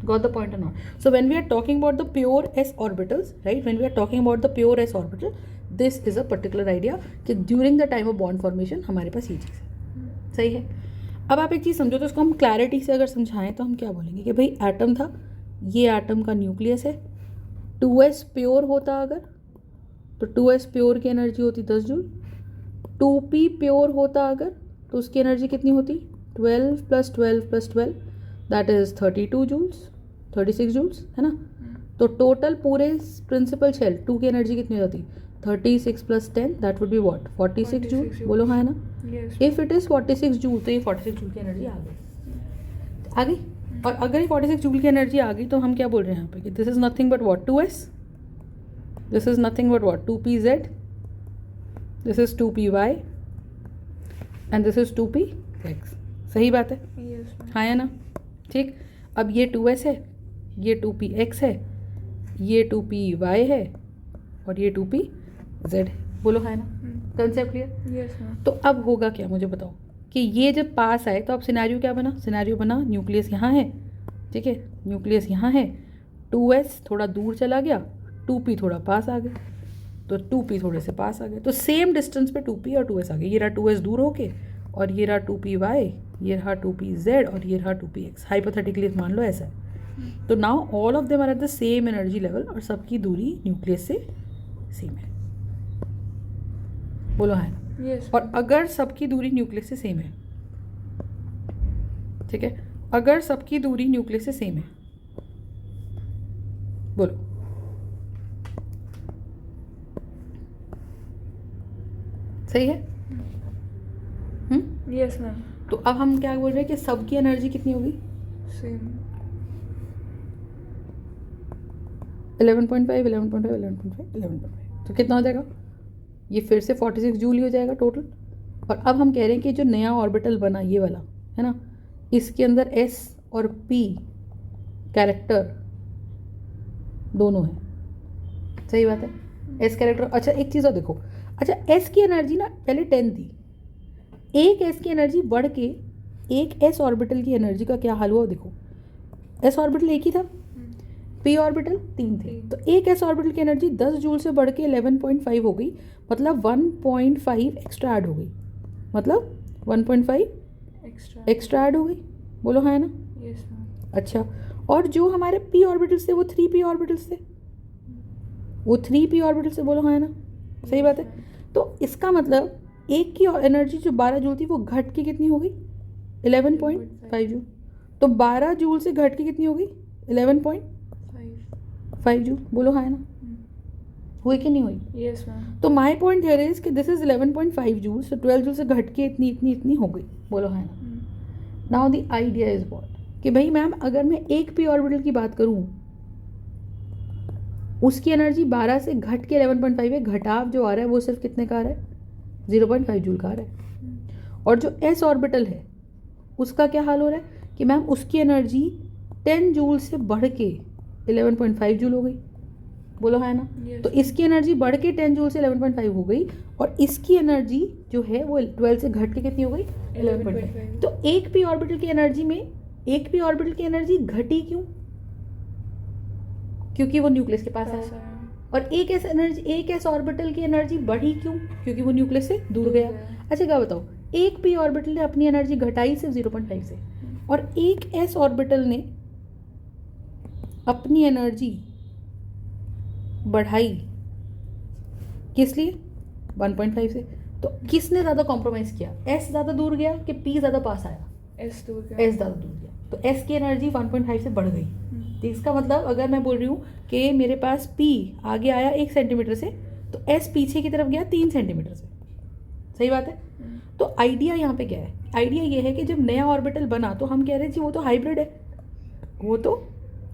got the point or not? So when we are talking about the pure s orbitals, right, when we are talking about the pure s orbital, this is a particular idea कि during the time of bond formation हमारे पास ये चीज़ है, सही है। अब आप एक चीज़ समझो, तो इसको हम क्लैरिटी से अगर समझाएं तो हम क्या बोलेंगे कि भाई एटम था, ये एटम का न्यूक्लियस है, 2s प्योर होता अगर, तो 2s प्योर की एनर्जी होती 10 जूल, 2p प्योर होता अगर, तो उसकी एनर्जी कितनी होती 12 + 12 + 12 दैट इज़ 32 जूल्स, 36 जूल्स है ना। तो टोटल पूरे प्रिंसिपल शेल 2 की एनर्जी कितनी हो जाती 36 + 10 that would be what 46 joule, बोलो हाँ है ना। Yes. If it is 46 joule, तो ये 46 जूल की एनर्जी आ गई। और अगर ये 46 जूल की एनर्जी आ गई, तो हम क्या बोल रहे हैं यहाँ पे कि this is nothing but what 2s, this is nothing but what 2pz, this is 2py and this is 2px, सही बात है, Yes, ma'am. हाँ है ना। ठीक, अब ये 2s है, ये 2px है, ये 2py है, और ये 2pz है, बोलो है ना। Concept clear. Yes, ma'am. तो अब होगा क्या मुझे बताओ कि ये जब पास आए तो अब सिनेरियो क्या बना, सिनेरियो बना न्यूक्लियस यहाँ है, ठीक है, न्यूक्लियस यहाँ है, 2s थोड़ा दूर चला गया, 2p थोड़ा पास आ गया, तो 2p थोड़े से पास आ गए, तो सेम डिस्टेंस पे 2p और 2s आ गए। ये रहा 2s दूर होके, और ये रहा 2py, ये रहा 2pz, और ये रहा 2px, हाइपोथेटिकली मान लो ऐसा है। तो now all of them are at the same energy level, और सबकी दूरी न्यूक्लियस से सेम है, बोलो हाँ। Yes. और अगर सबकी दूरी न्यूक्लियस से सेम है, ठीक है, अगर सबकी दूरी न्यूक्लियस से सेम है, बोलो, सही है। Yes, ma'am. तो अब हम क्या बोल रहे हैं कि सबकी एनर्जी कितनी होगी Same. 11.5 11.5 11.5 11.5, तो कितना हो जाएगा, ये फिर से 46 जूल ही हो जाएगा टोटल। और अब हम कह रहे हैं कि जो नया ऑर्बिटल बना ये वाला है ना, इसके अंदर s और p कैरेक्टर दोनों हैं, सही बात है। s कैरेक्टर, अच्छा एक चीज़ और देखो, अच्छा s की एनर्जी ना पहले 10 थी, एक एस की एनर्जी बढ़ के एक एस ऑर्बिटल की एनर्जी का क्या हाल हुआ देखो, एस ऑर्बिटल एक ही था, पी ऑर्बिटल 3 थे, तो एक एस ऑर्बिटल की एनर्जी 10 जूल से बढ़ के 11.5 हो गई, मतलब 1.5 एक्स्ट्रा ऐड हो गई, मतलब 1.5 एक्स्ट्रा ऐड हो गई, बोलो हाँ है ना। Yes ma'am. अच्छा, और जो हमारे पी ऑर्बिटल्स थे वो 3p ऑर्बिटल्स थे, वो 3p ऑर्बिटल्स से, बोलो हाँ है ना, सही बात है। तो इसका मतलब एक की एनर्जी जो 12 जूल थी वो घट के कितनी हो गई 11.5 जूल, तो 12 जूल से घट के कितनी हो गई 11.5 जूल, बोलो हाँ है ना, हुई कि नहीं हुई। Yes ma'am. तो माय पॉइंट हियर इज कि this is 11.5 joule, so 12 joule से घट के इतनी इतनी इतनी हो गई, बोलो हाँ है ना। Now the idea is what, कि भाई मैम अगर मैं एक पी ऑर्बिटल की बात करूं, उसकी एनर्जी 12 से घट के 11.5 है, घटाव जो आ रहा है वो सिर्फ कितने का आ रहा है 0.5 जूल का आ रहा है, और जो एस ऑर्बिटल है उसका क्या हाल हो रहा है कि मैम उसकी एनर्जी 10 जूल से बढ़ के 11.5 जूल हो गई, बोलो है ना। Yes. तो इसकी एनर्जी बढ़ के 10 जूल से 11.5 हो गई, और इसकी एनर्जी जो है वो 12 से घट के कितनी हो गई 11.5। तो एक पी ऑर्बिटल की एनर्जी में एक पी ऑर्बिटल की एनर्जी घटी क्यों, क्योंकि वो न्यूक्लियस के पास आया, और एक एस ऑर्बिटल की एनर्जी बढ़ी क्यों, क्योंकि वो न्यूक्लियस से दूर गया। अच्छा क्या बताओ, एक पी ऑर्बिटल ने अपनी एनर्जी घटाई सिर्फ 0.5 से, और एक एस ऑर्बिटल ने अपनी एनर्जी बढ़ाई किस लिए 1.5 से। तो किसने ज़्यादा कॉम्प्रोमाइज़ किया, एस ज़्यादा दूर गया कि पी ज़्यादा पास आया, एस दूर गया। एस ज़्यादा दूर गया, तो एस की एनर्जी 1.5 से बढ़ गई। तो इसका मतलब अगर मैं बोल रही हूँ कि मेरे पास पी आगे आया 1 सेंटीमीटर से, तो एस पीछे की तरफ गया 3 सेंटीमीटर से, सही बात है। तो आइडिया यहाँ पे क्या है, आइडिया ये है कि जब नया ऑर्बिटल बना तो हम कह रहे हैं जी वो तो हाइब्रिड है, वो तो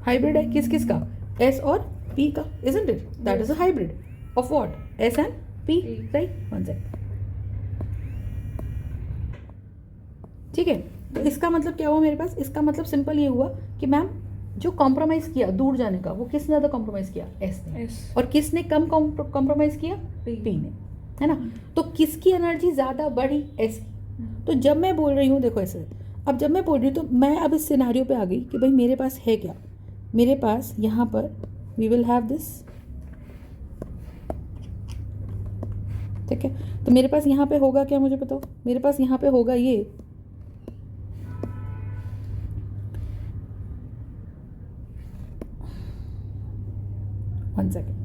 हाइब्रिड है किस किस का, एस और पी का, isn't it? That is a hybrid of what? S and P, right? One second. ठीक है, तो इसका मतलब क्या हुआ मेरे पास, इसका मतलब सिंपल ये हुआ कि मैम जो कॉम्प्रोमाइज़ किया दूर जाने का वो किसने ज़्यादा कॉम्प्रोमाइज़ किया, एस ने, और किसने कम कॉम्प्रोमाइज़ किया, पी ने, है ना। तो किसकी एनर्जी ज़्यादा बढ़ी, एस की। तो जब मैं बोल रही हूँ देखो ऐसे, अब जब मैं बोल रही हूँ तो मैं अब इस सिनेरियो पे आ गई कि भाई मेरे पास है क्या, मेरे पास यहाँ पर वी विल हैव दिस, ठीक है। तो मेरे पास यहाँ पे होगा क्या, मुझे बताओ, मेरे पास यहाँ पे होगा ये, वन सेकेंड,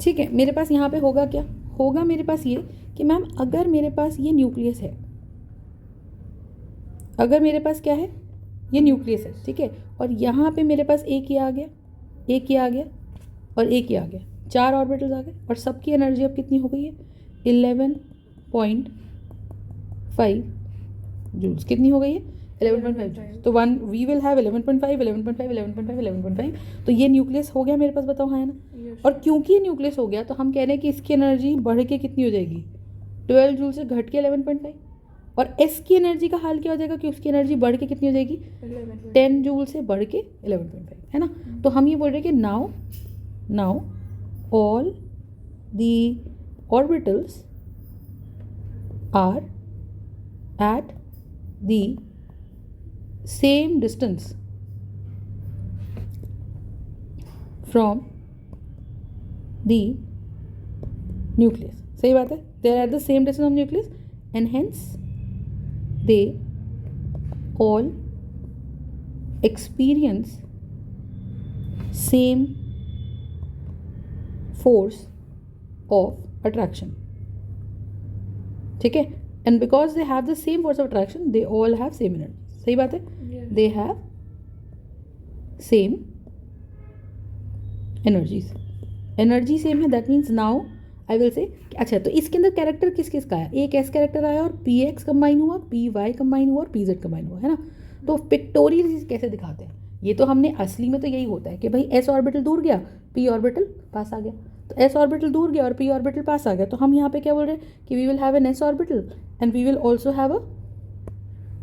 ठीक है। मेरे पास यहाँ पे होगा क्या, होगा मेरे पास ये कि मैम अगर मेरे पास ये न्यूक्लियस है, अगर मेरे पास क्या है, ये न्यूक्लियस है, ठीक है, और यहाँ पे मेरे पास एक ही आ गया, एक ही आ गया, और एक ही आ गया, 4 ऑर्बिटल्स आ गए, और सबकी एनर्जी अब कितनी हो गई है 11.5 जूल्स, कितनी हो गई है 11.5 जूल्स। तो वन वी विल हैव 11.5 11.5 11.5 11.5, तो ये न्यूक्लियस हो गया मेरे पास, बताओ हाँ है ना। और क्योंकि ये न्यूक्लियस हो गया तो हम कह रहे हैं कि इसकी एनर्जी बढ़ के कितनी हो जाएगी 12 जूल से घट के 11.5, और एस की एनर्जी का हाल क्या हो जाएगा कि उसकी एनर्जी बढ़ के कितनी हो जाएगी 10 जूल से बढ़ के 11.5, है ना। तो हम ये बोल रहे हैं कि now all the orbitals are at the same distance from the nucleus, सही बात है, they are at the same distance of nucleus, and hence they all experience same force of attraction, ठीक है, and because they have the same force of attraction they all have same energy, सही बात है, they have same energies, energy same है, that means now I will say. अच्छा, तो इसके अंदर कैरेक्टर किस किस का है, एक एस कैरेक्टर आया और पी एक्स कंबाइन हुआ, पी वाई कंबाइन हुआ और पी जेड कंबाइन हुआ, है ना। तो पिक्टोरियल कैसे दिखाते हैं, ये तो हमने असली में तो यही होता है कि भाई एस ऑर्बिटल दूर गया, पी ऑर्बिटल पास आ गया, तो एस ऑर्बिटल दूर गया और पी ऑर्बिटल पास आ गया, तो हम यहाँ पे क्या बोल रहे हैं कि we will have an S orbital and we will also have a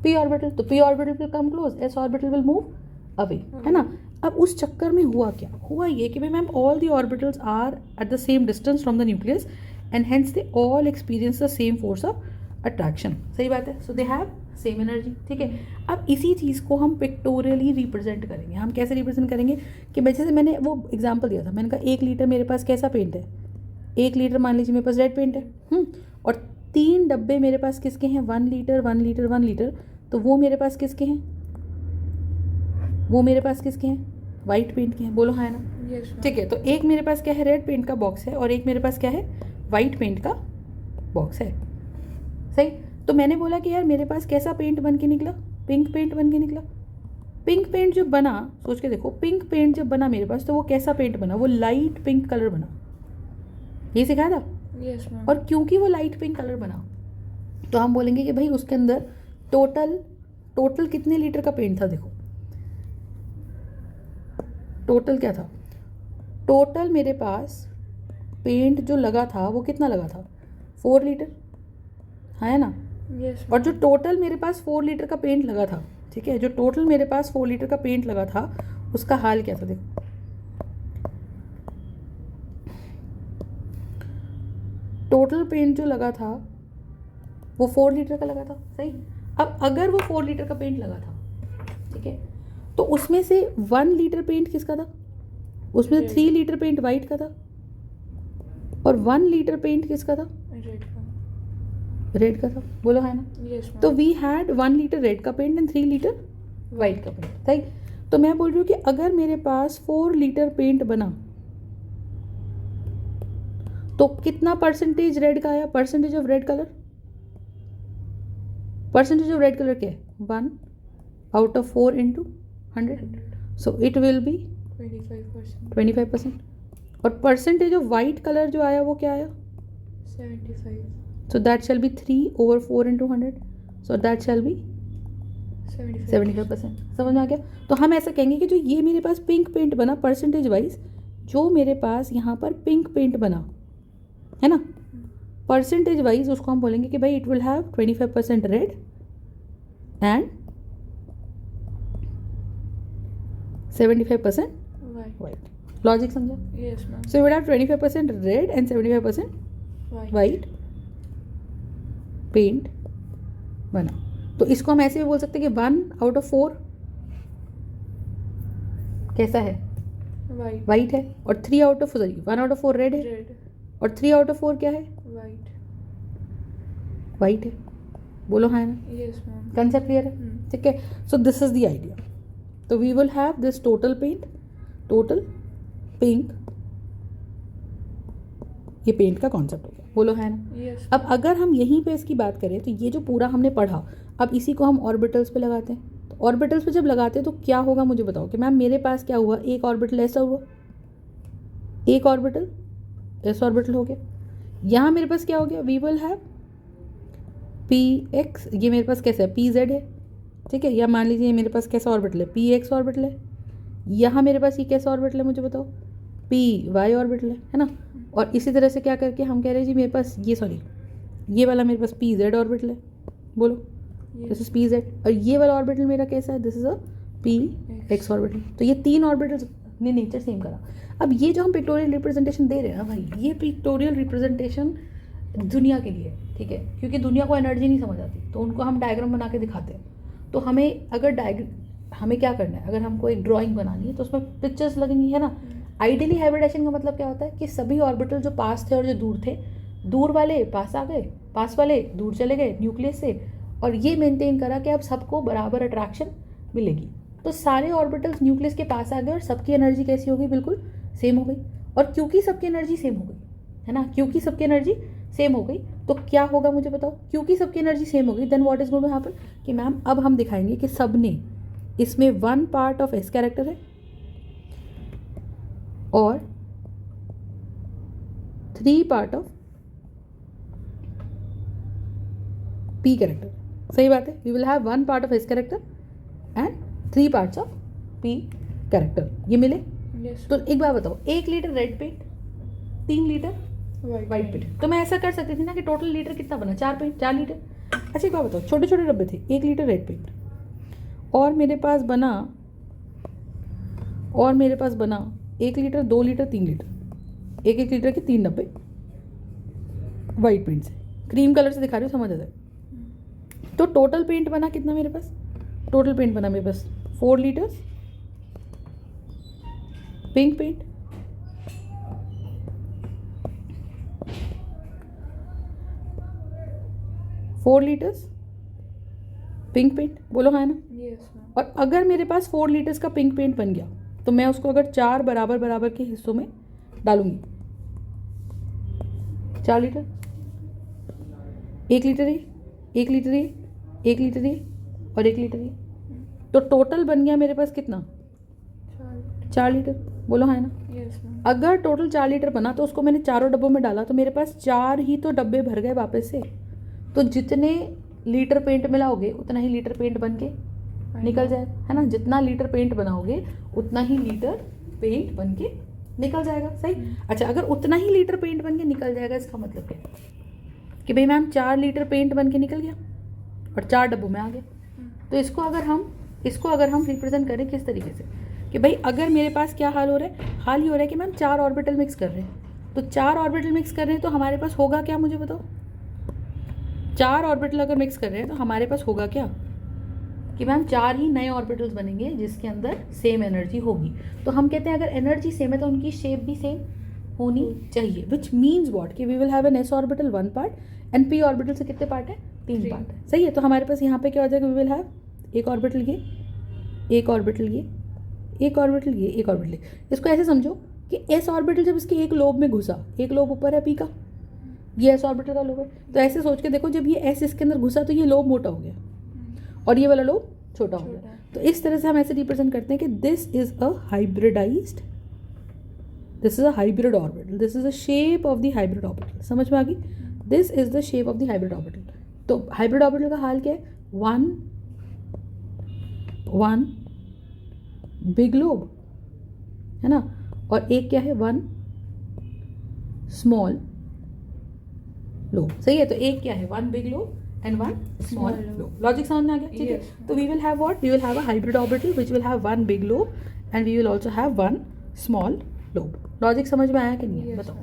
p orbital, तो p orbital will come close, s orbital will move away, है ना। अब उस चक्कर में हुआ क्या, हुआ ये कि भाई ma'am all the orbitals are at the same distance from the nucleus and hence they all experience the same force of attraction, सही बात है। So they have same energy, ठीक है। अब इसी चीज़ को हम पिक्टोरियली रिप्रेजेंट करेंगे। हम कैसे रिप्रेजेंट करेंगे कि जैसे मैंने वो एग्जांपल दिया था, मैंने कहा 1 लीटर मेरे पास कैसा पेंट है, 1 लीटर मान लीजिए मेरे पास रेड पेंट है, और 3 डब्बे मेरे पास किसके हैं, 1 लीटर 1 लीटर 1 लीटर, तो वो मेरे पास किसके हैं, वो मेरे पास किसके हैं, वाइट पेंट के हैं। बोलो हाँ ना, Yes, ma'am. ठीक है। तो एक मेरे पास क्या है, रेड पेंट का बॉक्स है, और एक मेरे पास क्या है, वाइट पेंट का बॉक्स है, सही। तो मैंने बोला कि यार मेरे पास कैसा पेंट बन के निकला, पिंक पेंट बन के निकला। पिंक पेंट जब बना, सोच के देखो, पिंक पेंट जब बना मेरे पास, तो वो कैसा पेंट बना, वो लाइट पिंक कलर बना, ये सिखाया था। Yes, ma'am. और क्योंकि वो लाइट पिंक कलर बना, तो हम बोलेंगे कि भाई उसके अंदर टोटल कितने लीटर का पेंट था। देखो टोटल क्या था, टोटल मेरे पास पेंट जो लगा था वो कितना लगा था, 4 लीटर, हाँ है ना। Yes, और जो ma'am. टोटल मेरे पास 4 लीटर का पेंट लगा था, ठीक है, जो टोटल मेरे पास 4 लीटर का पेंट लगा था, उसका हाल क्या था। देखो टोटल पेंट जो लगा था वो 4 लीटर का लगा था, सही। अब अगर वो 4 लीटर का पेंट लगा था, ठीक है, तो उसमें से 1 लीटर पेंट किसका था, उसमें से 3 लीटर पेंट वाइट का था, और 1 लीटर पेंट किसका था, Red, ma'am. रेड का था। बोलो है ना। Yes, ma'am. तो वी हैड 1 लीटर रेड का पेंट एंड 3 लीटर वाइट का पेंट, सही। तो मैं बोल रही हूँ कि अगर मेरे पास 4 लीटर पेंट बना, तो कितना परसेंटेज रेड का आया, percentage of red colour, percentage of red colour क्या है, 1 out of 4 into 100, so it will be 25%. 25%। और परसेंटेज ऑफ वाइट कलर जो आया वो क्या आया, 75. So that shall be 3 over 4 into 100, so that shall be 75%। समझ में आ गया। तो हम ऐसा कहेंगे कि जो ये मेरे पास पिंक पेंट बना परसेंटेज वाइज, जो मेरे पास यहाँ पर पिंक पेंट बना है ना, परसेंटेज वाइज उसको हम बोलेंगे कि भाई it will have 25% red and 75% White. White. Logic समझा। Yes, ma'am. So you will have 25% red and 75% White. White paint बना। तो इसको हम ऐसे भी बोल सकते हैं कि 1 आउट ऑफ 4 कैसा है, White. वाइट है, और 3 out of 1 out of 4 red है, Red. और 3 आउट ऑफ 4 क्या है, White. वाइट है। बोलो हाँ है ना, Yes, ma'am. कंसेप्ट क्लियर है, ठीक है। So this is the idea. तो we will have this total paint, total pink, ये पेंट का कॉन्सेप्ट हो गया। बोलो है ना। Yes. अब अगर हम यहीं पे इसकी बात करें, तो ये जो पूरा हमने पढ़ा, अब इसी को हम ऑर्बिटल्स पे लगाते हैं। तो ऑर्बिटल्स पे जब लगाते हैं तो क्या होगा मुझे बताओ कि मैम मेरे पास क्या हुआ, एक ऑर्बिटल ऐसा हुआ, एक ऑर्बिटल ऐसा ऑर्बिटल हो गया। यहाँ मेरे पास क्या हो गया, we will have P X, ये मेरे पास कैसा है, पी जेड है, ठीक है। या मान लीजिए मेरे पास कैसा ऑर्बिटल है, पी एक्स ऑर्बिटल है। यहाँ मेरे पास ये कैसा ऑर्बिटल है मुझे बताओ, पी वाई ऑर्बिटल है ना। और इसी तरह से क्या करके हम कह रहे हैं जी मेरे पास ये, सॉरी, ये वाला मेरे पास पी जेड ऑर्बिटल है। बोलो, दिस इज पी जेड। और ये वाला ऑर्बिटल मेरा कैसा है, this is a P x orbital. तो ये 3 ऑर्बिटल्स ने नेचर सेम करा। अब ये जो हम पिक्टोरियल रिप्रेजेंटेशन दे रहे हैं ना भाई, ये पिक्टोरियल रिप्रेजेंटेशन दुनिया के लिए, ठीक है, क्योंकि दुनिया को एनर्जी नहीं समझ आती, तो उनको हम डायग्राम बना के दिखाते हैं। तो हमें अगर हमें क्या करना है, अगर हमको एक ड्राइंग बनानी है तो उसमें पिक्चर्स लगेंगी, है ना। आइडियली हाइब्रिडाइजेशन का मतलब क्या होता है कि सभी ऑर्बिटल जो पास थे और जो दूर थे, दूर वाले पास आ गए, पास वाले दूर चले गए न्यूक्लियस से, और ये मेंटेन करा कि अब सबको बराबर अट्रैक्शन मिलेगी। तो सारे ऑर्बिटल्स न्यूक्लियस के पास आ गए और सबकी एनर्जी कैसी हो गई, बिल्कुल सेम हो गई। और क्योंकि सबकी एनर्जी सेम हो गई, है ना, क्योंकि सबकी एनर्जी सेम हो गई, तो क्या होगा मुझे बताओ, क्योंकि सबकी एनर्जी सेम हो गई, then what is going to happen कि मैम अब हम दिखाएंगे कि सब ने, इसमें 1 पार्ट ऑफ एस कैरेक्टर है और 3 पार्ट ऑफ पी कैरेक्टर। सही बात है, we will have 1 part of S character and 3 parts of P character. ये मिले। Yes. तो एक बार बताओ, 1 litre red paint, 3 litre White. White paint. तो मैं ऐसा कर सकती थी ना कि टोटल लीटर कितना बना, 4 पेंट, 4 लीटर। अच्छा एक बात बताओ, छोटे छोटे डब्बे थे, 1 लीटर रेड पेंट, और मेरे पास बना 1 लीटर, 2 लीटर, 3 लीटर, 1 लीटर के 3 डब्बे वाइट पेंट से। क्रीम कलर से दिखा रही हूँ, समझ आ जाए। तो टोटल पेंट बना कितना मेरे पास? टोटल पेंट बना मेरे पास 4 litres pink paint, 4 litres pink paint, बोलो हाँ ना। Yes, ma'am. और अगर मेरे पास 4 लीटर्स का पिंक पेंट बन गया तो मैं उसको अगर 4 बराबर बराबर के हिस्सों में डालूंगी, 4 लीटर, 1 लीटर ये, 1 लीटर ये, 1 लीटर ये और 1 लीटर ये, तो टोटल बन गया मेरे पास कितना? 4 लीटर, बोलो हाँ ना। Yes, ma'am. अगर टोटल 4 लीटर बना तो उसको मैंने चारों डब्बों में डाला तो मेरे पास 4 ही तो डब्बे भर गए वापस से। तो जितने लीटर पेंट मिलाओगे उतना ही लीटर पेंट बन के निकल जाएगा, है ना। जितना लीटर पेंट बनाओगे उतना ही लीटर पेंट बन के निकल जाएगा, सही। अच्छा, अगर उतना ही लीटर पेंट बन के निकल जाएगा इसका मतलब क्या है कि भाई मैम 4 लीटर पेंट बन के निकल गया और 4 डब्बों में आ गया। तो इसको अगर हम रिप्रेजेंट करें किस तरीके से कि भाई अगर मेरे पास क्या हाल हो रहा है, हाल ये हो रहा है कि मैम 4 ऑर्बिटल मिक्स कर रहे हैं, तो 4 ऑर्बिटल मिक्स कर रहे हैं तो हमारे पास होगा क्या, मुझे बताओ। 4 ऑर्बिटल अगर मिक्स कर रहे हैं तो हमारे पास होगा क्या कि मैम 4 ही नए ऑर्बिटल्स बनेंगे जिसके अंदर सेम एनर्जी होगी। तो हम कहते हैं अगर एनर्जी सेम है तो उनकी शेप भी सेम होनी चाहिए, विच मीन्स वॉट कि we will have an S orbital 1 part and P orbital से कितने पार्ट है? 3 पार्ट है, सही है। तो हमारे पास यहाँ पे क्या हो जाएगा, वी विल हैव एक ऑर्बिटल ये, एक ऑर्बिटल ये, एक ऑर्बिटल ये, एक ऑर्बिटल ये। इसको ऐसे समझो कि एस ऑर्बिटल जब इसके एक लोब में घुसा, एक लोब ऊपर है पी का, ये एस ऑर्बिटल का लोब है, तो ऐसे सोच के देखो जब ये एस इसके अंदर घुसा तो ये लोब मोटा हो गया और ये वाला लोब छोटा हो गया। तो इस तरह से हम ऐसे रिप्रेजेंट करते हैं कि this is a hybridized, this is a hybrid orbital, this is the shape of the hybrid orbital. समझ में आ गई? This is the shape of the hybrid orbital. तो हाइब्रिड ऑर्बिटल का हाल क्या है? वन बिग लोब, है ना, और एक क्या है? 1 स्मॉल लोब, सही है। तो एक क्या है? 1 big lobe and 1 small lobe. Logic समझ में आ गया? ठीक है। तो we will have what? We will have a hybrid orbital which will have 1 big lobe and we will also have 1 small lobe. Logic समझ में आया कि नहीं है? बताओ,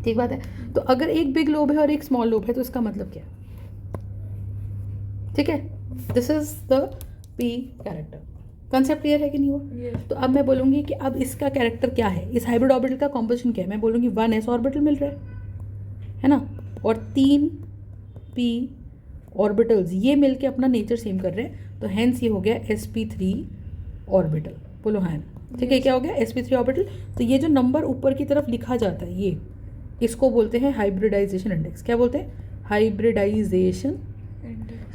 ठीक बात है। तो अगर एक बिग लोब है और एक स्मॉल लोब है तो इसका मतलब क्या है? ठीक है, this is the P character. Concept clear है कि नहीं हुआ? Yes. तो अब मैं बोलूँगी कि अब इसका कैरेक्टर क्या है, इस हाइब्रिड ऑर्बिटल का कॉम्पोजिशन क्या है। मैं बोलूँगी 1 एस ऑर्बिटल मिल रहा है ना, और 3 पी ऑर्बिटल्स ये मिलके अपना नेचर सेम कर रहे हैं, तो हेंस ये हो गया sp3 ऑर्बिटल, बोलो हाँ। ठीक है, क्या हो गया? sp3 orbital. तो ये जो नंबर ऊपर की तरफ लिखा जाता है ये, इसको बोलते हैं हाइब्रिडाइजेशन इंडेक्स। क्या बोलते हैं? हाइब्रिडाइजेशन।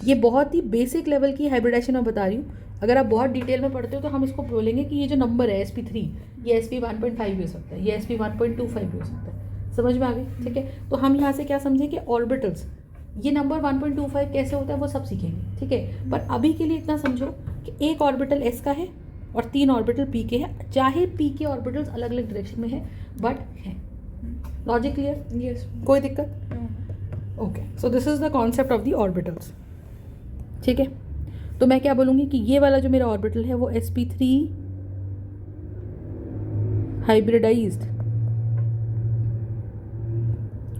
ये बहुत ही बेसिक लेवल की हाइब्रिडाइजेशन मैं बता रही हूँ। अगर आप बहुत डिटेल में पढ़ते हो तो हम इसको बोलेंगे कि ये जो नंबर है sp3, ये sp1.5 भी हो सकता है, ये sp1.25 भी हो सकता है। समझ में आ गई? ठीक है, तो हम यहाँ से क्या समझे कि ऑर्बिटल्स, ये नंबर 1.25 कैसे होता है वो सब सीखेंगे, ठीक है। पर अभी के लिए इतना समझो कि एक ऑर्बिटल s का है और 3 ऑर्बिटल p के हैं, चाहे p के ऑर्बिटल्स अलग अलग डायरेक्शन में है बट हैं। Logic clear? Yes. कोई दिक्कत? No. Okay, so this is the concept of the orbitals. ठीक है, तो मैं क्या बोलूँगी कि ये वाला जो मेरा ऑर्बिटल है वो sp3 हाइब्रिडाइज्ड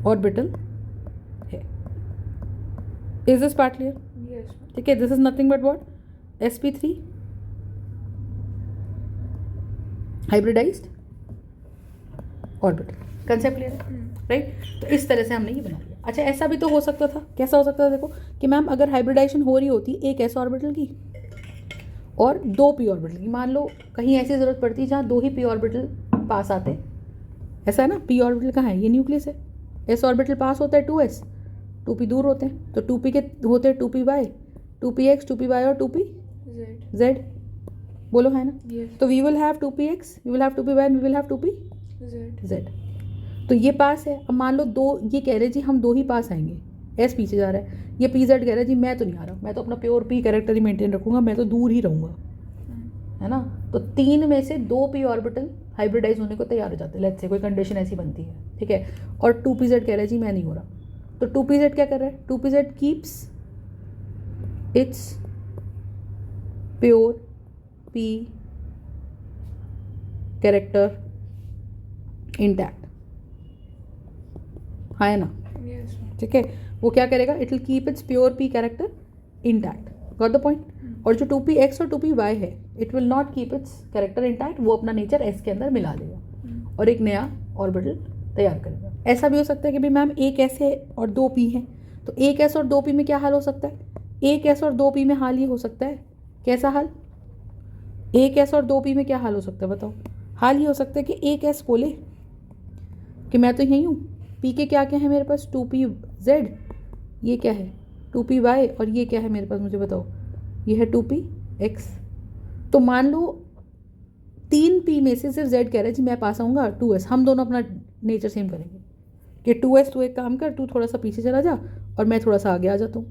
ऑर्बिटल है। Is this part clear? Yes. ठीक है, this is nothing but what? sp3 hybridised orbital. Concept clear है? राइट। तो इस तरह से हमने ये बना लिया। अच्छा, ऐसा भी तो हो सकता था, कैसा हो सकता था? देखो कि मैम अगर हाइब्रिडाइजेशन हो रही होती एक एस ऑर्बिटल की और 2 पी ऑर्बिटल की, मान लो कहीं ऐसी ज़रूरत पड़ती है जहाँ 2 ही पी ऑर्बिटल पास आते हैं, ऐसा है ना। पी ऑर्बिटल कहाँ है? ये न्यूक्लियस है। एस ऑर्बिटल पास होता है 2s, 2p दूर होते हैं, तो 2p के होते हैं 2py, 2px, 2py और 2pz, बोलो है ना। Yes. तो we will have 2px, we will have 2py and we will have 2pz। तो ये पास है। अब मान लो 2, ये कह रहे जी हम 2 ही पास आएंगे, एस पीछे जा रहा है, ये pz कह रहा है जी मैं तो नहीं आ रहा, मैं तो अपना प्योर पी कैरेक्टर ही मेंटेन रखूंगा, मैं तो दूर ही रहूँगा, है ना। तो 3 में से 2 पी ऑर्बिटल हाइब्रिडाइज होने को तैयार हो जाते हैं, लेट्स से कोई कंडीशन ऐसी बनती है, ठीक है। और 2pz कह रहा है जी मैं नहीं हो रहा, तो 2pz क्या कर रहा है? 2pz keeps it's pure P character intact, है ना। Yes. ठीक है, वो क्या करेगा? It will keep its pure P character intact. Got the point. और जो 2p(x) और 2p(y) है, it will not keep its character intact. वो अपना नेचर s के अंदर मिला लेगा और एक नया ऑर्बिटल तैयार करेगा. ऐसा भी हो सकता है कि भाई मैम एक s है और 2p है, तो एक s और 2p में क्या हाल हो सकता है? एक s और 2p में हाल ये हो सकता है. कैसा हाल? एक s और 2p में क्या हाल हो सकता है बताओ? हाल ये हो सकता है कि एक s बोले कि मैं तो यही हूँ, p के क्या क्या है मेरे पास? 2pz, ये क्या है? 2py, और ये क्या है मेरे पास? मुझे बताओ. ये है 2px. तो मान लो 3p में से सिर्फ z कह रहा है जी मैं पास आऊँगा 2s. हम दोनों अपना नेचर सेम करेंगे कि 2s तू एक काम कर, तू थोड़ा सा पीछे चला जा और मैं थोड़ा सा आगे आ जाता हूँ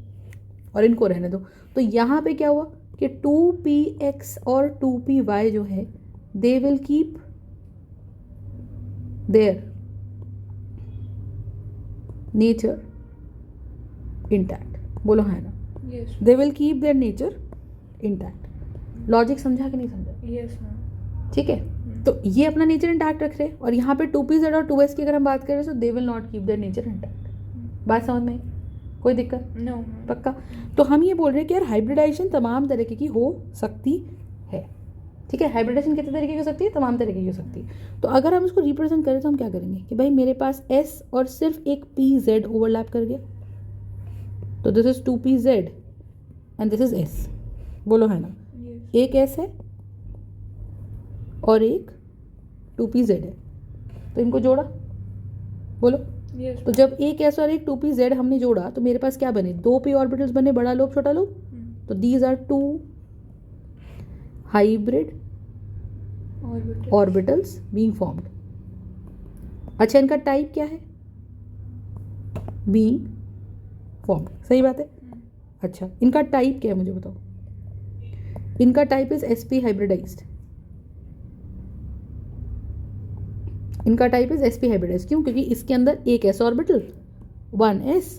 और इनको रहने दो. तो यहाँ पे क्या हुआ कि 2px और 2py जो है they will keep their nature intact. बोलो है ना? Yes. They will keep their nature intact. Logic समझा कि नहीं समझा? Yes, ma'am. ठीक है. तो ये अपना नेचर इंटैक्ट रख रहे हैं और यहाँ पे 2pz और 2s की अगर हम बात करें तो they will not keep their nature intact. बात समझ में आई? कोई दिक्कत? No, ma'am. पक्का. तो हम ये बोल रहे हैं कि यार हाइब्रिडाइजेशन तमाम तरीके की हो सकती है. ठीक है. हाइब्रिडाइजेशन कितने तरीके की हो सकती है? तमाम तरीके की हो सकती है. तो अगर हम इसको रिप्रेजेंट करें तो हम क्या करेंगे कि भाई मेरे पास s और सिर्फ एक pz ओवरलैप कर गया, तो this is 2pz and this is s. बोलो है ना? Yes. एक s है और एक 2pz है, तो इनको जोड़ा. बोलो. Yes. तो जब एक s और एक 2pz हमने जोड़ा तो मेरे पास क्या बने? 2p ऑर्बिटल्स बने, बड़ा लोब छोटा लोब. तो these are 2 hybrid Orbital. Orbitals being formed. अच्छा, इनका टाइप क्या है? Being formed. सही बात है. अच्छा, इनका टाइप क्या है मुझे बताओ? इनका टाइप इज sp हाइब्रिडाइज्ड. इनका टाइप इज sp हाइब्रिडाइज्ड. क्यों? क्योंकि इसके अंदर एक s orbital, 1s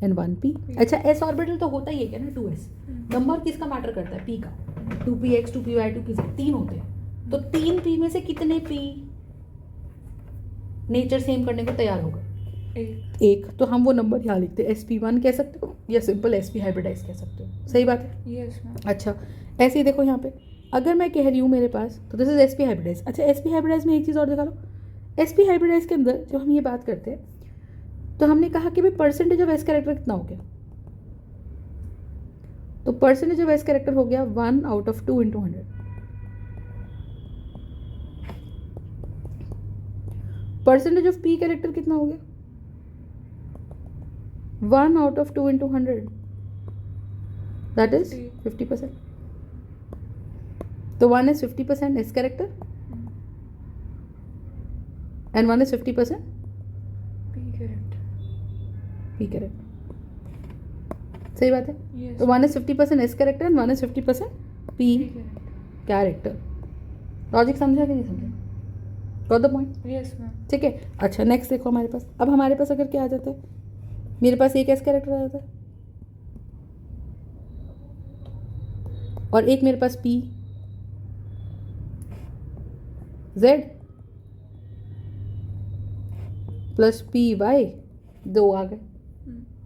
and 1p. अच्छा, s ऑर्बिटल तो होता ही है क्या ना? 2s. नंबर किसका मैटर करता है? p का. 2px 2py 2pz 3 होते हैं. तो 3p में से कितने p नेचर सेम करने को तैयार होगा? एक. एक. तो हम वो नंबर यहाँ लिखते हैं, sp1 कह सकते हो या सिंपल sp हाइब्रिडाइज कह सकते हो. सही बात है. Yes, ma'am. अच्छा, ऐसे ही देखो यहाँ पे अगर मैं कह रही हूँ मेरे पास, तो दिस इज sp हाइब्रिडाइज. अच्छा, sp हाइब्रिडाइज में एक चीज़ और दिखा लो. sp हाइब्रिडाइज के अंदर जब हम ये बात करते हैं तो हमने कहा कि भाई परसेंटेज ऑफ s कैरेक्टर कितना हो गया? तो परसेंटेज ऑफ s कैरेक्टर हो गया 1 out of 2 into 100. Percentage of p character कितना हो गया? 1 out of 2 into 100. That is 50%. तो 1 is 50% s character and 1 is 50% P character. p character. सही बात है. Yes. तो 1 is 50% s character and 1 is 50% p P character. Character. Logic समझा कि नहीं समझा? Got the point. Yes, ma'am. ठीक है. अच्छा, नेक्स्ट देखो हमारे पास. अब हमारे पास अगर क्या आ जाता है, मेरे पास एक s कैरेक्टर आ जाता है और एक मेरे पास p z plus P Y, 2 आ गए.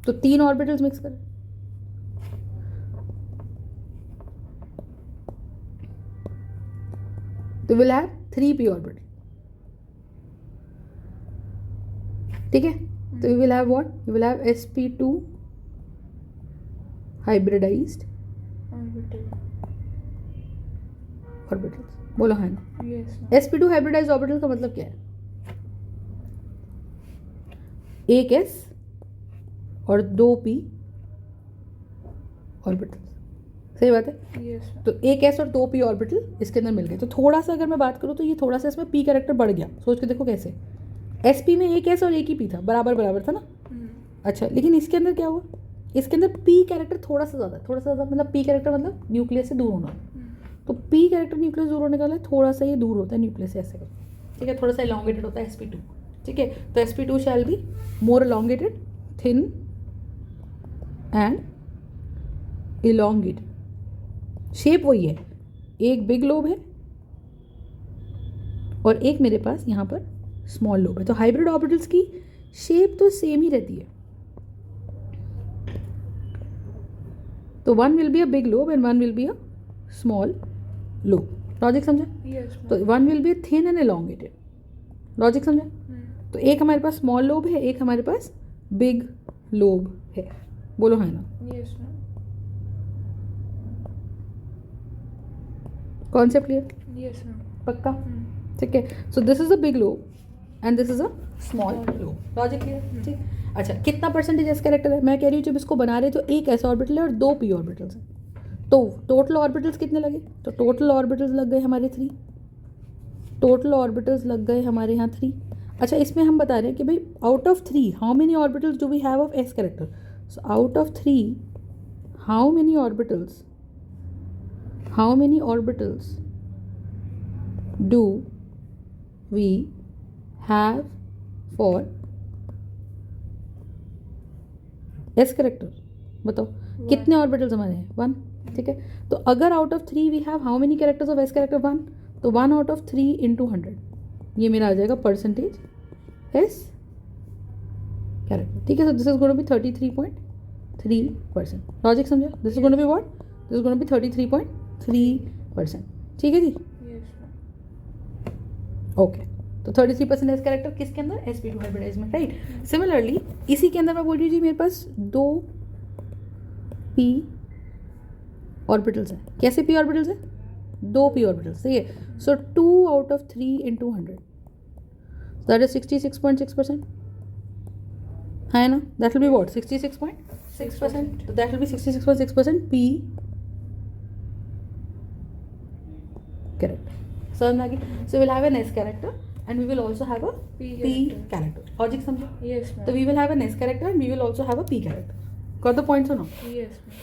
तो 3 ऑर्बिटल्स मिक्स करें. तो विल हैव 3p ऑर्बिटल. ठीक है. तो we will have what? We will have sp2 hybridized Orbital. Orbitals. बोलो हाँ ना. Yes, ma'am. sp2 hybridised orbital का मतलब क्या है? एक s और 2p ऑर्बिटल. सही बात है. Yes, ma'am. तो एक s और 2p ऑर्बिटल इसके अंदर मिल गए. तो थोड़ा सा अगर मैं बात करूँ तो ये थोड़ा सा इसमें p कैरेक्टर बढ़ गया. सोच के देखो कैसे. sp में एक s और एक ही p था, बराबर बराबर था ना. अच्छा, लेकिन इसके अंदर क्या हुआ? इसके अंदर p कैरेक्टर थोड़ा सा ज़्यादा मतलब p कैरेक्टर मतलब न्यूक्लियस से दूर होना. तो p कैरेक्टर न्यूक्लियस दूर होने का मतलब थोड़ा सा ये दूर होता है न्यूक्लियस से ऐसे कर. ठीक है. थोड़ा सा एलोंगेटेड होता है sp2. ठीक है. तो sp2 shall be more elongated, thin and elongated. Shape वही है. एक बिग लोब है और एक मेरे पास यहाँ पर स्मॉल लोब है. तो हाइब्रिड ऑर्बिटल्स की शेप तो सेम ही रहती है. तो one will be a big lobe and one will be a small lobe. Logic समझा? Yes, तो ma'am. One will be thin and elongated. Logic समझा? तो एक हमारे पास स्मॉल लोब है, एक हमारे पास बिग लोब है. बोलो है ना? Yes, ma'am. Concept clear? Yes, ma'am. पक्का? Hmm. ठीक है. So this is a big lobe and this is a small Small lobe. Logic clear? ठीक. अच्छा, कितना परसेंटेज एस कैरेक्टर है? मैं कह रही हूँ जब इसको बना रहे तो एक एस ऑर्बिटल है और दो पी ऑर्बिटल्स हैं. तो टोटल ऑर्बिटल्स कितने लगे? तो टोटल ऑर्बिटल्स लग गए हमारे 3. टोटल ऑर्बिटल्स लग गए हमारे यहाँ 3. अच्छा, इसमें हम बता रहे हैं कि भाई out of 3 how many orbitals do we have of S character. So out of 3 how many orbitals do we have for S character. बताओ कितने ऑर्बिटल्स हमारे हैं? 1. ठीक है. तो अगर out of 3 we have how many characters of S character? 1. तो 1 out of 3 into 100 ये मेरा आ जाएगा परसेंटेज एस कैरेक्टर. ठीक है. So this is going to be 33.3%. Logic समझा? This is going to be what? This is going to be 33.3%. ठीक है जी. Yes, ma'am. Okay. तो 33% एस कैरेक्टर किसके अंदर? sp2 हाइब्रिडाइज में. राइट. सिमिलरली इसी के अंदर मैं बोल रही हूँ जी मेरे पास 2 p ऑर्बिटल्स हैं. कैसे p ऑर्बिटल्स हैं? 2 p ऑर्बिटल्स. सही है. सो 2 out of 3 into 100 that is 66.6%. है ना? That will be what? 66.6%. तो that will be 66.6% p character. समझ में आ गई? So will have an S character and we will also have a P p character. character. Logic समझे? Yes, ma'am. तो we will have an s character and we will also have a p character. Got the points or no? Yes, ma'am.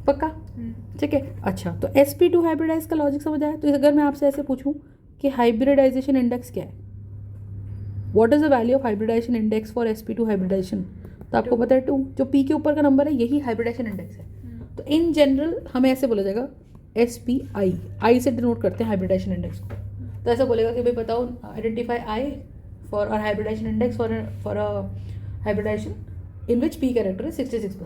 पक्का? Hmm. ठीक है. अच्छा, तो sp2 hybridise का logic समझ आया? तो अगर मैं आपसे ऐसे पूछूं कि हाइब्रिडाइजेशन इंडेक्स क्या है? What is the value of hybridization index for sp2 hybridization? तो आपको 2. पता है 2. जो p के ऊपर का नंबर है यही हाइब्रिडाइजेशन इंडेक्स है. Hmm. तो इन जनरल हमें ऐसे बोला जाएगा spi. आई से डिनोट करते हैं हाइब्रिडाइजेशन इंडेक्स को. तो ऐसा बोलेगा कि भाई बताओ आइडेंटिफाई आई फॉर और hybridization index for a hybridization in which P character है 66%.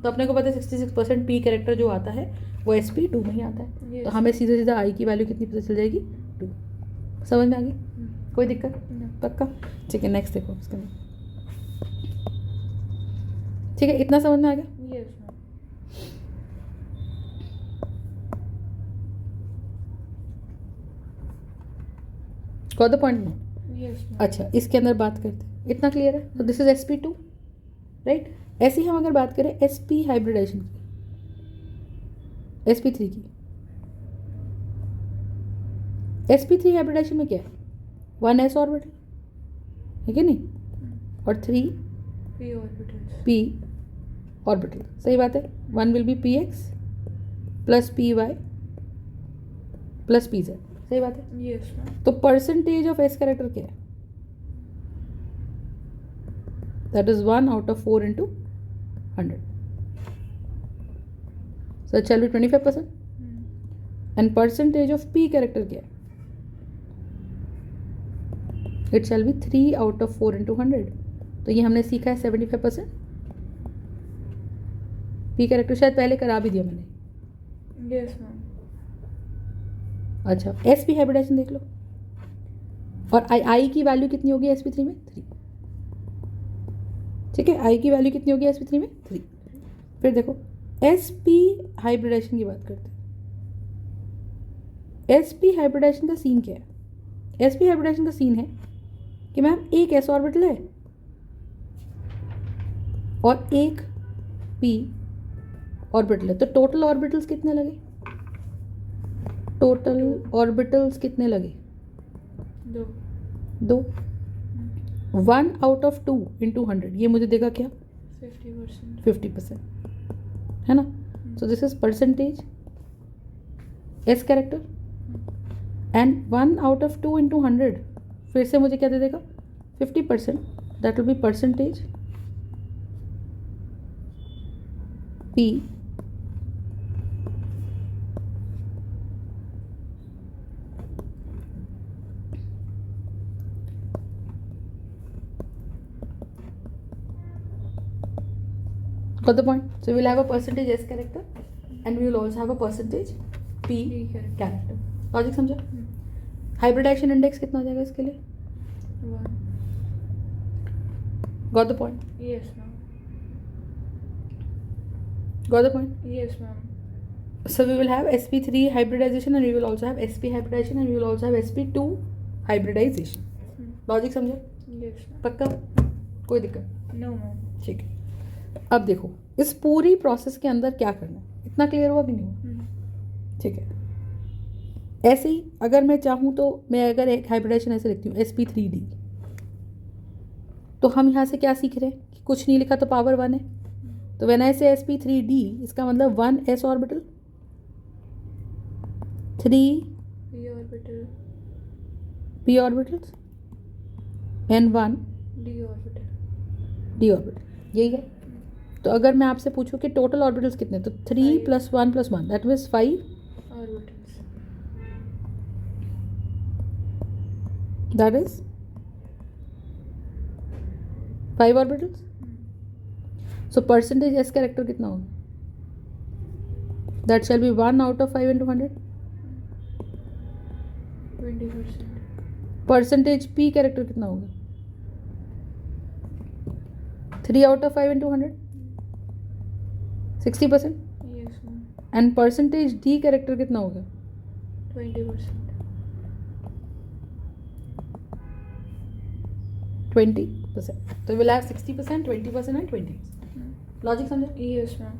तो अपने को पता है 66% पी कैरेक्टर जो आता है वो sp2 में ही आता है. Yes. तो हमें सीधा सीधा आई की वैल्यू कितनी पता चल जाएगी? 2. समझ में आ गई? Hmm. कोई दिक्कत? No. पक्का? ठीक है. नेक्स्ट देखो इसके अंदर. ठीक है. इतना समझ में आ गया? Yes, ma'am. Got the point? Yes, ma'am. अच्छा, इसके अंदर बात करते हैं. इतना क्लियर है? तो दिस इज sp2. राइट. ऐसे ही हम अगर बात करें sp हाइब्रिडाइजेशन की, sp3 की, sp3 हाइब्रिडाइजेशन में क्या है? 1 s ऑर्बिटल है कि नहीं? और 3 P orbitals. p orbital. सही बात है. 1 will be px plus py plus pz. सही बात है. Yes, ma'am. तो परसेंटेज ऑफ एस कैरेक्टर क्या है? That is 1 out of 4 into 100. So it shall be 25%. Hmm. And percentage of P character क्या है? It shall be 3 out of 4 into 100. तो ये हमने सीखा है 75%. पी कैरेक्टर शायद पहले करा भी दिया मैंने. Yes, ma'am. अच्छा, एस पी हाइब्रिडाइजेशन देख लो. और आई की वैल्यू कितनी होगी sp3 में? 3. ठीक है. आई की वैल्यू कितनी होगी sp3 में? 3. फिर देखो sp हाइब्रिडाइजेशन की बात करते हैं. sp हाइब्रिडाइजेशन का सीन क्या है? sp हाइब्रिडाइजेशन का सीन है कि मैम एक s ऑर्बिटल है और एक p ऑर्बिटल है. तो टोटल ऑर्बिटल्स कितने लगे? टोटल ऑर्बिटल्स कितने लगे? 2. 1 आउट ऑफ 2 इंटू 100 ये मुझे देगा क्या? 50%. 50%. है ना? सो this is percentage S character and 1 out of 2 into 100 फिर से मुझे क्या दे देगा? 50%. That will be percentage P Got the point? So we will have a percentage S character and we will also have a percentage P P character. character. Logic समझा? Hybridization index कितना आ जाएगा इसके लिए? 1. Got the point? Yes, ma'am. Got the point? Yes, ma'am. So we will have sp3 hybridization and we will also have sp hybridization and we will also have sp2 hybridization. Logic समझा? Yes, ma'am. पक्का? कोई दिक्कत? No, ma'am. ठीक है. अब देखो इस पूरी प्रोसेस के अंदर क्या करना है, इतना क्लियर हुआ कि नहीं हुआ? ठीक है. ऐसे ही अगर मैं चाहूँ तो मैं अगर एक हाइब्रिडाइजेशन ऐसे लिखती हूँ sp3d, तो हम यहाँ से क्या सीख रहे हैं कि कुछ नहीं लिखा तो पावर 1 है. तो व्हेन आई से sp3d इसका मतलब 1 s orbital, 3 P orbital. p orbitals and 1 D orbital. d orbital. यही है. तो अगर मैं आपसे पूछूं कि टोटल ऑर्बिटल्स कितने, तो 3 + 1 + 1 that means 5. Orbitals. That is 5 orbitals. So percentage S character कितना होगा? That shall be 1 out of 5 into 100. 20%. Percentage P character कितना होगा? 3 out of 5 into 100. 60%. Yes, ma'am. And percentage D character कितना होगा? 20%. 20%. तो विल हैव 60%, 20% एंड 20%. लॉजिक समझे? Yes, ma'am.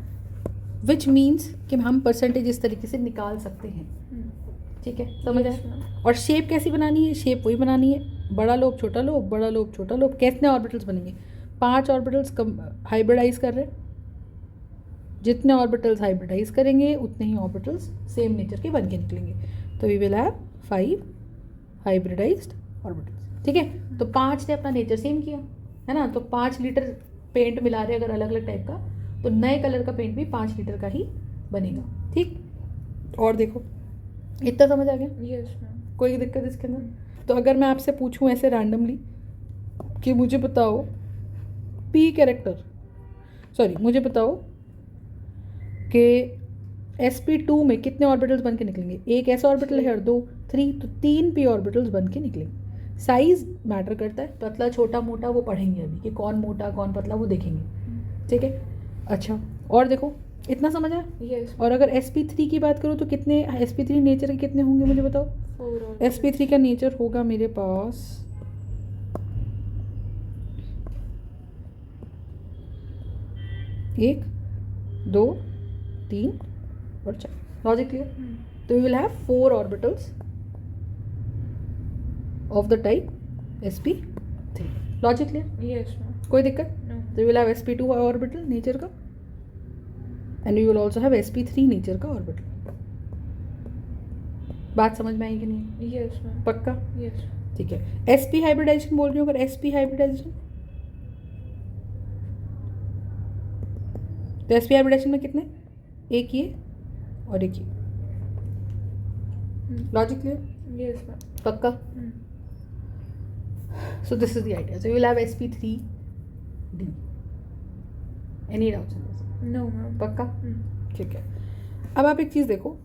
Which means कि हम परसेंटेज इस तरीके से निकाल सकते हैं. ठीक है, समझ Yes, आया? ma'am. और शेप कैसी बनानी है? शेप वही बनानी है, बड़ा लोब छोटा लोब, बड़ा लोब छोटा लोब. कितने ऑर्बिटल्स बनेंगे? 5 ऑर्बिटल्स हाइब्रिडाइज कर रहे हैं. जितने ऑर्बिटल्स हाइब्रिडाइज करेंगे उतने ही ऑर्बिटल्स सेम नेचर के बन के निकलेंगे. तो we will have 5 hybridized orbitals. ठीक है. तो 5 ने अपना नेचर सेम किया है ना. तो 5 लीटर पेंट मिला रहे अगर अलग अलग टाइप का, तो नए कलर का पेंट भी 5 लीटर का ही बनेगा. ठीक. और देखो इतना समझ आ गया? Yes, ma'am. कोई दिक्कत इसके अंदर? तो अगर मैं आपसे पूछूं ऐसे रैंडमली कि मुझे बताओ पी कैरेक्टर, सॉरी मुझे बताओ कि sp2 में कितने ऑर्बिटल्स बन के निकलेंगे? एक ऐसा ऑर्बिटल है और 2 3, तो 3 p ऑर्बिटल्स बन के निकलेंगे. साइज मैटर करता है, पतला छोटा मोटा वो पढ़ेंगे अभी कि कौन मोटा कौन पतला वो देखेंगे. ठीक है. अच्छा और देखो इतना समझ आया? Yes. और अगर sp3 की बात करूँ तो कितने sp3 नेचर के कितने होंगे मुझे बताओ? 4 orbitals. sp3 का नेचर होगा मेरे पास 1 2 3 और 4. Logic clear? तो we will have 4 orbitals of the type sp3. Logic clear? Yes, ma'am. कोई दिक्कत? No. तो we will have sp2 orbital nature का and we will also have sp3 nature का ऑर्बिटल. बात समझ में आई कि नहीं? Yes, ma'am. पक्का? Yes. ठीक है. sp हाइब्रिडाइजेशन बोल रही हूँ. अगर sp हाइब्रिडाइजेशन, तो sp हाइब्रिडाइजेशन में कितने? एक ये और एक ये. Logic clear? Yes, ma'am. पक्का? So this is the idea. So we will have sp3d. Any doubts in this? No, ma'am. पक्का? ठीक है. अब आप एक चीज़ देखो,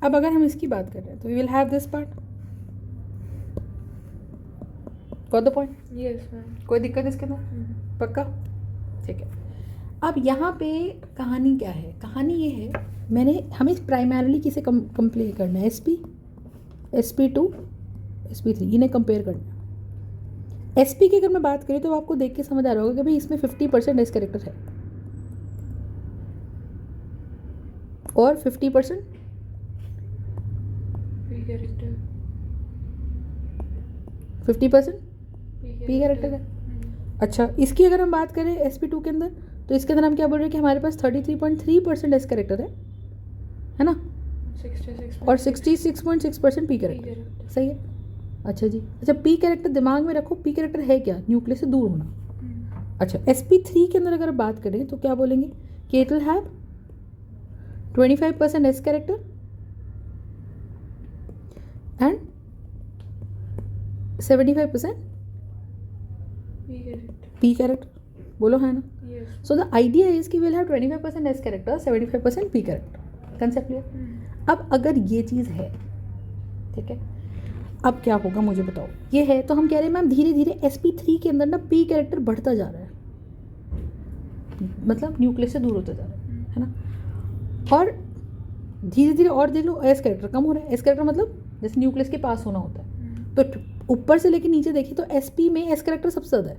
अब अगर हम इसकी बात कर रहे हैं तो we will have this part. Got the point? Yes, ma'am. कोई दिक्कत इसके अंदर? पक्का? ठीक है. अब यहाँ पे कहानी क्या है? कहानी ये है, हमें प्राइमरली किसे कंपेयर करना है? sp2 sp3 इन्हें कंपेयर करना है. sp की अगर मैं बात करूँ तो आपको देख के समझ आ रहा होगा कि भाई इसमें 50% एस कैरेक्टर है और 50% P character. 50% P P character है. अच्छा इसकी अगर हम बात करें sp2 के अंदर, तो इसके अंदर हम क्या बोल रहे हैं कि हमारे पास 33.3% एस कैरेक्टर है ना, 66. और 66.6% पी कैरेक्टर. सही है. अच्छा जी. अच्छा पी कैरेक्टर दिमाग में रखो. पी कैरेक्टर है क्या? न्यूक्लियस से दूर होना. अच्छा sp3 के अंदर अगर बात करें तो क्या बोलेंगे कि it will have 25% s character and 75% P character. P character. बोलो है ना? Yes. Yes. So the idea is कि will have 25% s character 75% p character. Concept clear. अब अगर ये चीज़ है, ठीक है, अब क्या होगा मुझे बताओ. ये है तो हम कह रहे हैं मैम धीरे धीरे sp3 के अंदर ना पी कैरेक्टर बढ़ता जा रहा है, मतलब न्यूक्लियस से दूर होता जा रहा है ना. और धीरे धीरे और देख लो एस कैरेक्टर कम हो रहा है. एस कैरेक्टर मतलब जैसे न्यूक्लियस के पास होना होता है, तो ऊपर से लेके नीचे देखिए तो sp में एस कैरेक्टर सबसे ज़्यादा है.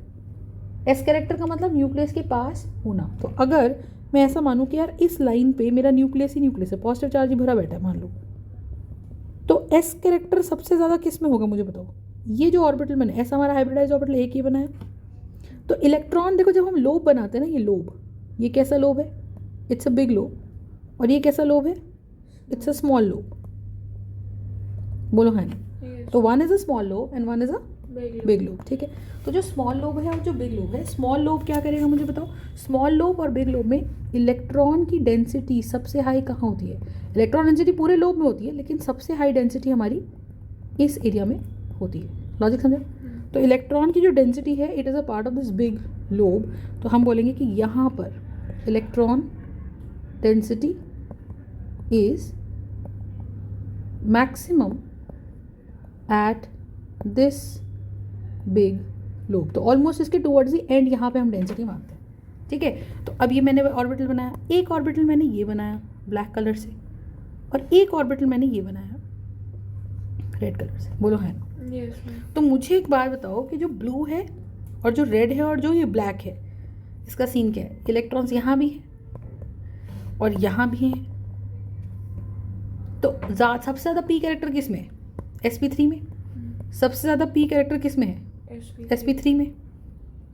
एस कैरेक्टर का मतलब न्यूक्लियस के पास होना. तो अगर मैं ऐसा मानूँ कि यार इस लाइन पे मेरा न्यूक्लियस ही न्यूक्लियस है, पॉजिटिव चार्ज ही भरा बैठा है मान लो, तो एस कैरेक्टर सबसे ज़्यादा किस में होगा मुझे बताओ. ये जो ऑर्बिटल बना ऐसा हमारा हाइब्रिडाइज ऑर्बिटल एक ही बना है. तो इलेक्ट्रॉन देखो जब हम लोब बनाते हैं ना, ये लोब, ये कैसा लोब है, इट्स अ बिग लोब. और ये कैसा लोब है, इट्स अ स्मॉल लोब. बोलो है ना. Yes. तो one is a small lobe and one is a Big big lobe. ठीक है. तो जो स्मॉल लोब है और जो बिग लोब है, स्मॉल लोब क्या करेगा मुझे बताओ. स्मॉल लोब और बिग लोब में इलेक्ट्रॉन की डेंसिटी सबसे हाई कहाँ होती है. इलेक्ट्रॉन डेंसिटी पूरे लोब में होती है, लेकिन सबसे हाई डेंसिटी हमारी इस एरिया में होती है. लॉजिक समझा. तो इलेक्ट्रॉन की जो डेंसिटी है it is a part of this big lobe. तो हम बोलेंगे कि यहाँ पर electron density is maximum at this big lobe. तो ऑलमोस्ट इसके टुवर्ड्स दी एंड यहाँ पे हम डेंसिटी मानते हैं. ठीक है. तो अब ये मैंने ऑर्बिटल बनाया, एक ऑर्बिटल मैंने ये बनाया ब्लैक कलर से, और एक ऑर्बिटल मैंने ये बनाया रेड कलर से. बोलो है ना. Yes, ma'am. तो मुझे एक बात बताओ कि जो ब्लू है और जो रेड है और जो ये ब्लैक है, इसका सीन क्या है. इलेक्ट्रॉन्स यहाँ भी हैं और यहाँ भी हैं. तो सबसे ज़्यादा पी कैरेक्टर किस में है, sp3 में. सबसे ज़्यादा पी कैरेक्टर किस में है, sp3 में.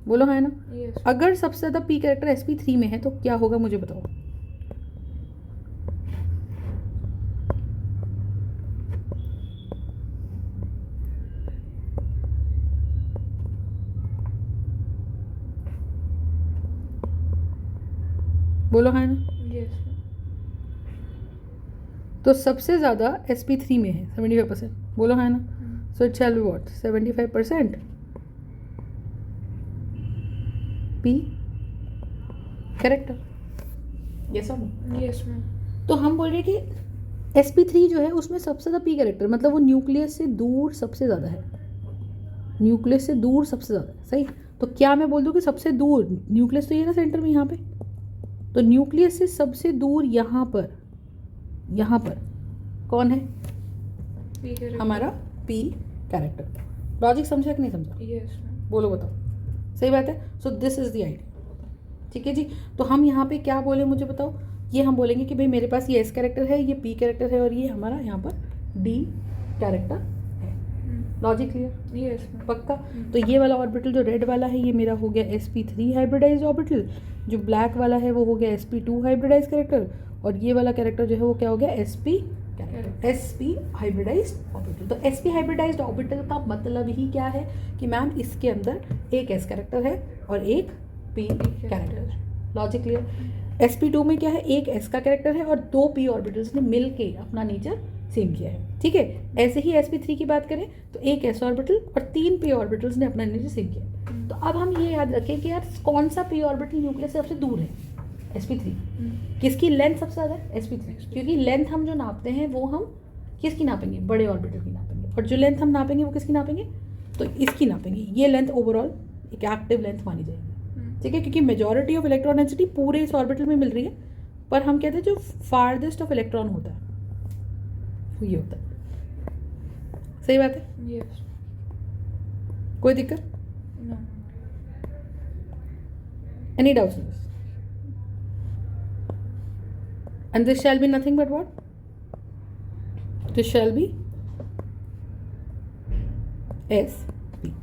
बोलो है ना. Yes. अगर सबसे ज़्यादा पी कैरेक्टर sp3 में है तो क्या होगा मुझे बताओ. बोलो है ना. Yes, ma'am. तो सबसे ज़्यादा sp3 में है 75%. बोलो है ना. So it shall be what 75% p character. Yes और नो. Yes, ma'am. तो हम बोल रहे हैं कि sp3 जो है उसमें सबसे ज़्यादा पी कैरेक्टर, मतलब वो न्यूक्लियस से दूर सबसे ज़्यादा है. न्यूक्लियस से दूर सबसे ज़्यादा है. सही. तो क्या मैं बोल दूँ कि सबसे दूर न्यूक्लियस तो ये ना सेंटर में यहाँ पे, तो न्यूक्लियस से सबसे दूर यहाँ पर कौन है, P character. हमारा पी कैरेक्टर. लॉजिक समझा कि नहीं समझा. Yes, ma'am. बोलो बताओ. सही बात है. So this is the idea. ठीक है जी. तो हम यहाँ पे क्या बोले मुझे बताओ. ये हम बोलेंगे कि भाई मेरे पास ये एस कैरेक्टर है, ये पी कैरेक्टर है और ये हमारा यहाँ पर डी कैरेक्टर है. Logic clear. Yes, ma'am. पक्का. तो ये वाला ऑर्बिटल जो रेड वाला है ये मेरा हो गया sp3 हाइब्रिडाइज ऑर्बिटल, जो ब्लैक वाला है वो हो गया sp2 हाइब्रिडाइज कैरेक्टर, और ये वाला कैरेक्टर जो है वो क्या हो गया sp character, sp hybridised orbital. तो sp हाइब्रिडाइज्ड ऑर्बिटल का मतलब ही क्या है कि मैम इसके अंदर एक s कैरेक्टर है और एक p कैरेक्टर है. Logic clear. sp2 में क्या है, एक s का कैरेक्टर है और दो p ऑर्बिटल्स ने मिल के अपना नेचर सेम किया है. ठीक है. ऐसे ही sp3 की बात करें तो एक s ऑर्बिटल और तीन p ऑर्बिटल्स ने अपना नेचर सेम किया है. तो अब हम ये याद रखें कि यार कौन सा p ऑर्बिटल न्यूक्लियस से सबसे दूर है, sp3. किसकी लेंथ सबसे ज़्यादा है, sp3. क्योंकि लेंथ हम जो नापते हैं वो हम किसकी नापेंगे, बड़े ऑर्बिटल की नापेंगे, और जो लेंथ हम नापेंगे वो किसकी नापेंगे, तो इसकी नापेंगे. ये लेंथ ओवरऑल एक एक्टिव लेंथ मानी जाएगी. ठीक है. क्योंकि मेजॉरिटी ऑफ इलेक्ट्रॉन डेंसिटी पूरे इस ऑर्बिटल में मिल रही है, पर हम कहते हैं जो फारदेस्ट ऑफ इलेक्ट्रॉन होता है वो ये होता है. सही बात है. Yes. कोई दिक्कत. No. Any doubts in this? And this shall be nothing but what? This shall be sp.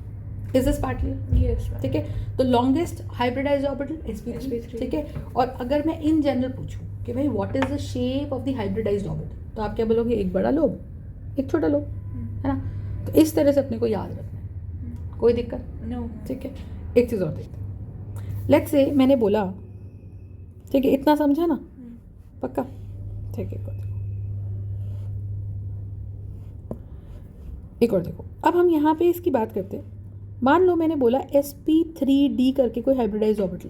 Is this part clear? Yes, ma'am. ठीक है. तो longest hybridise orbital sp3. sp3. ठीक है. और अगर मैं इन जनरल पूछूं कि भाई what is the shape of the hybridised orbital, तो आप क्या बोलोगे, एक बड़ा लोब एक छोटा लोब, है ना. तो इस तरह से अपने को याद रखना है. कोई दिक्कत. No. ठीक है. एक चीज़ और देखते हैं. लेट्स से मैंने बोला, ठीक है, इतना समझा ना. पक्का. ठीक है. एक और देखो. अब हम यहाँ पे इसकी बात करते हैं. मान लो मैंने बोला sp3d करके कोई हाइब्रिडाइज ऑर्बिटल,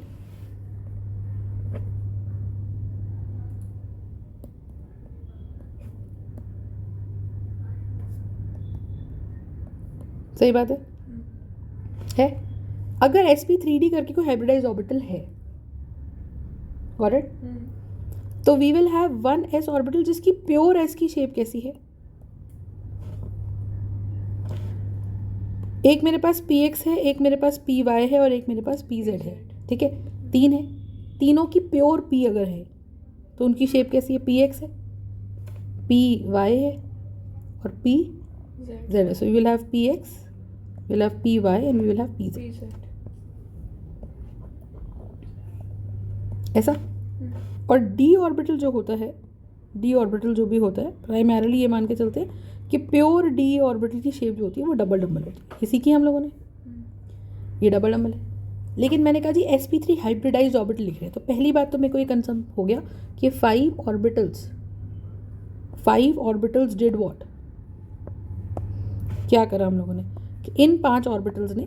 सही बात है? अगर sp3d करके कोई हाइब्रिडाइज ऑर्बिटल है, गॉट इट, तो we will have one s orbital जिसकी प्योर s की शेप कैसी है? एक मेरे पास px है, एक मेरे पास py है और एक मेरे पास pz है, ठीक है, 3 है। तीनों की प्योर p अगर है तो उनकी शेप कैसी है? px है, py है और pz है। So we will have px, we'll have py and we will have pz, ऐसा। और d ऑर्बिटल जो होता है, d ऑर्बिटल जो भी होता है, प्राइमरली ये मान के चलते हैं कि प्योर d ऑर्बिटल की शेप जो होती है वो डबल डबल होती है। इसी की हम लोगों ने, ये डबल डबल है। लेकिन मैंने कहा जी sp3 हाइब्रिडाइज ऑर्बिटल लिख रहे हैं, तो पहली बात तो मेरे को ये कंसर्न हो गया कि 5 ऑर्बिटल्स डिड व्हाट, क्या करा हम लोगों ने कि इन 5 ऑर्बिटल्स ने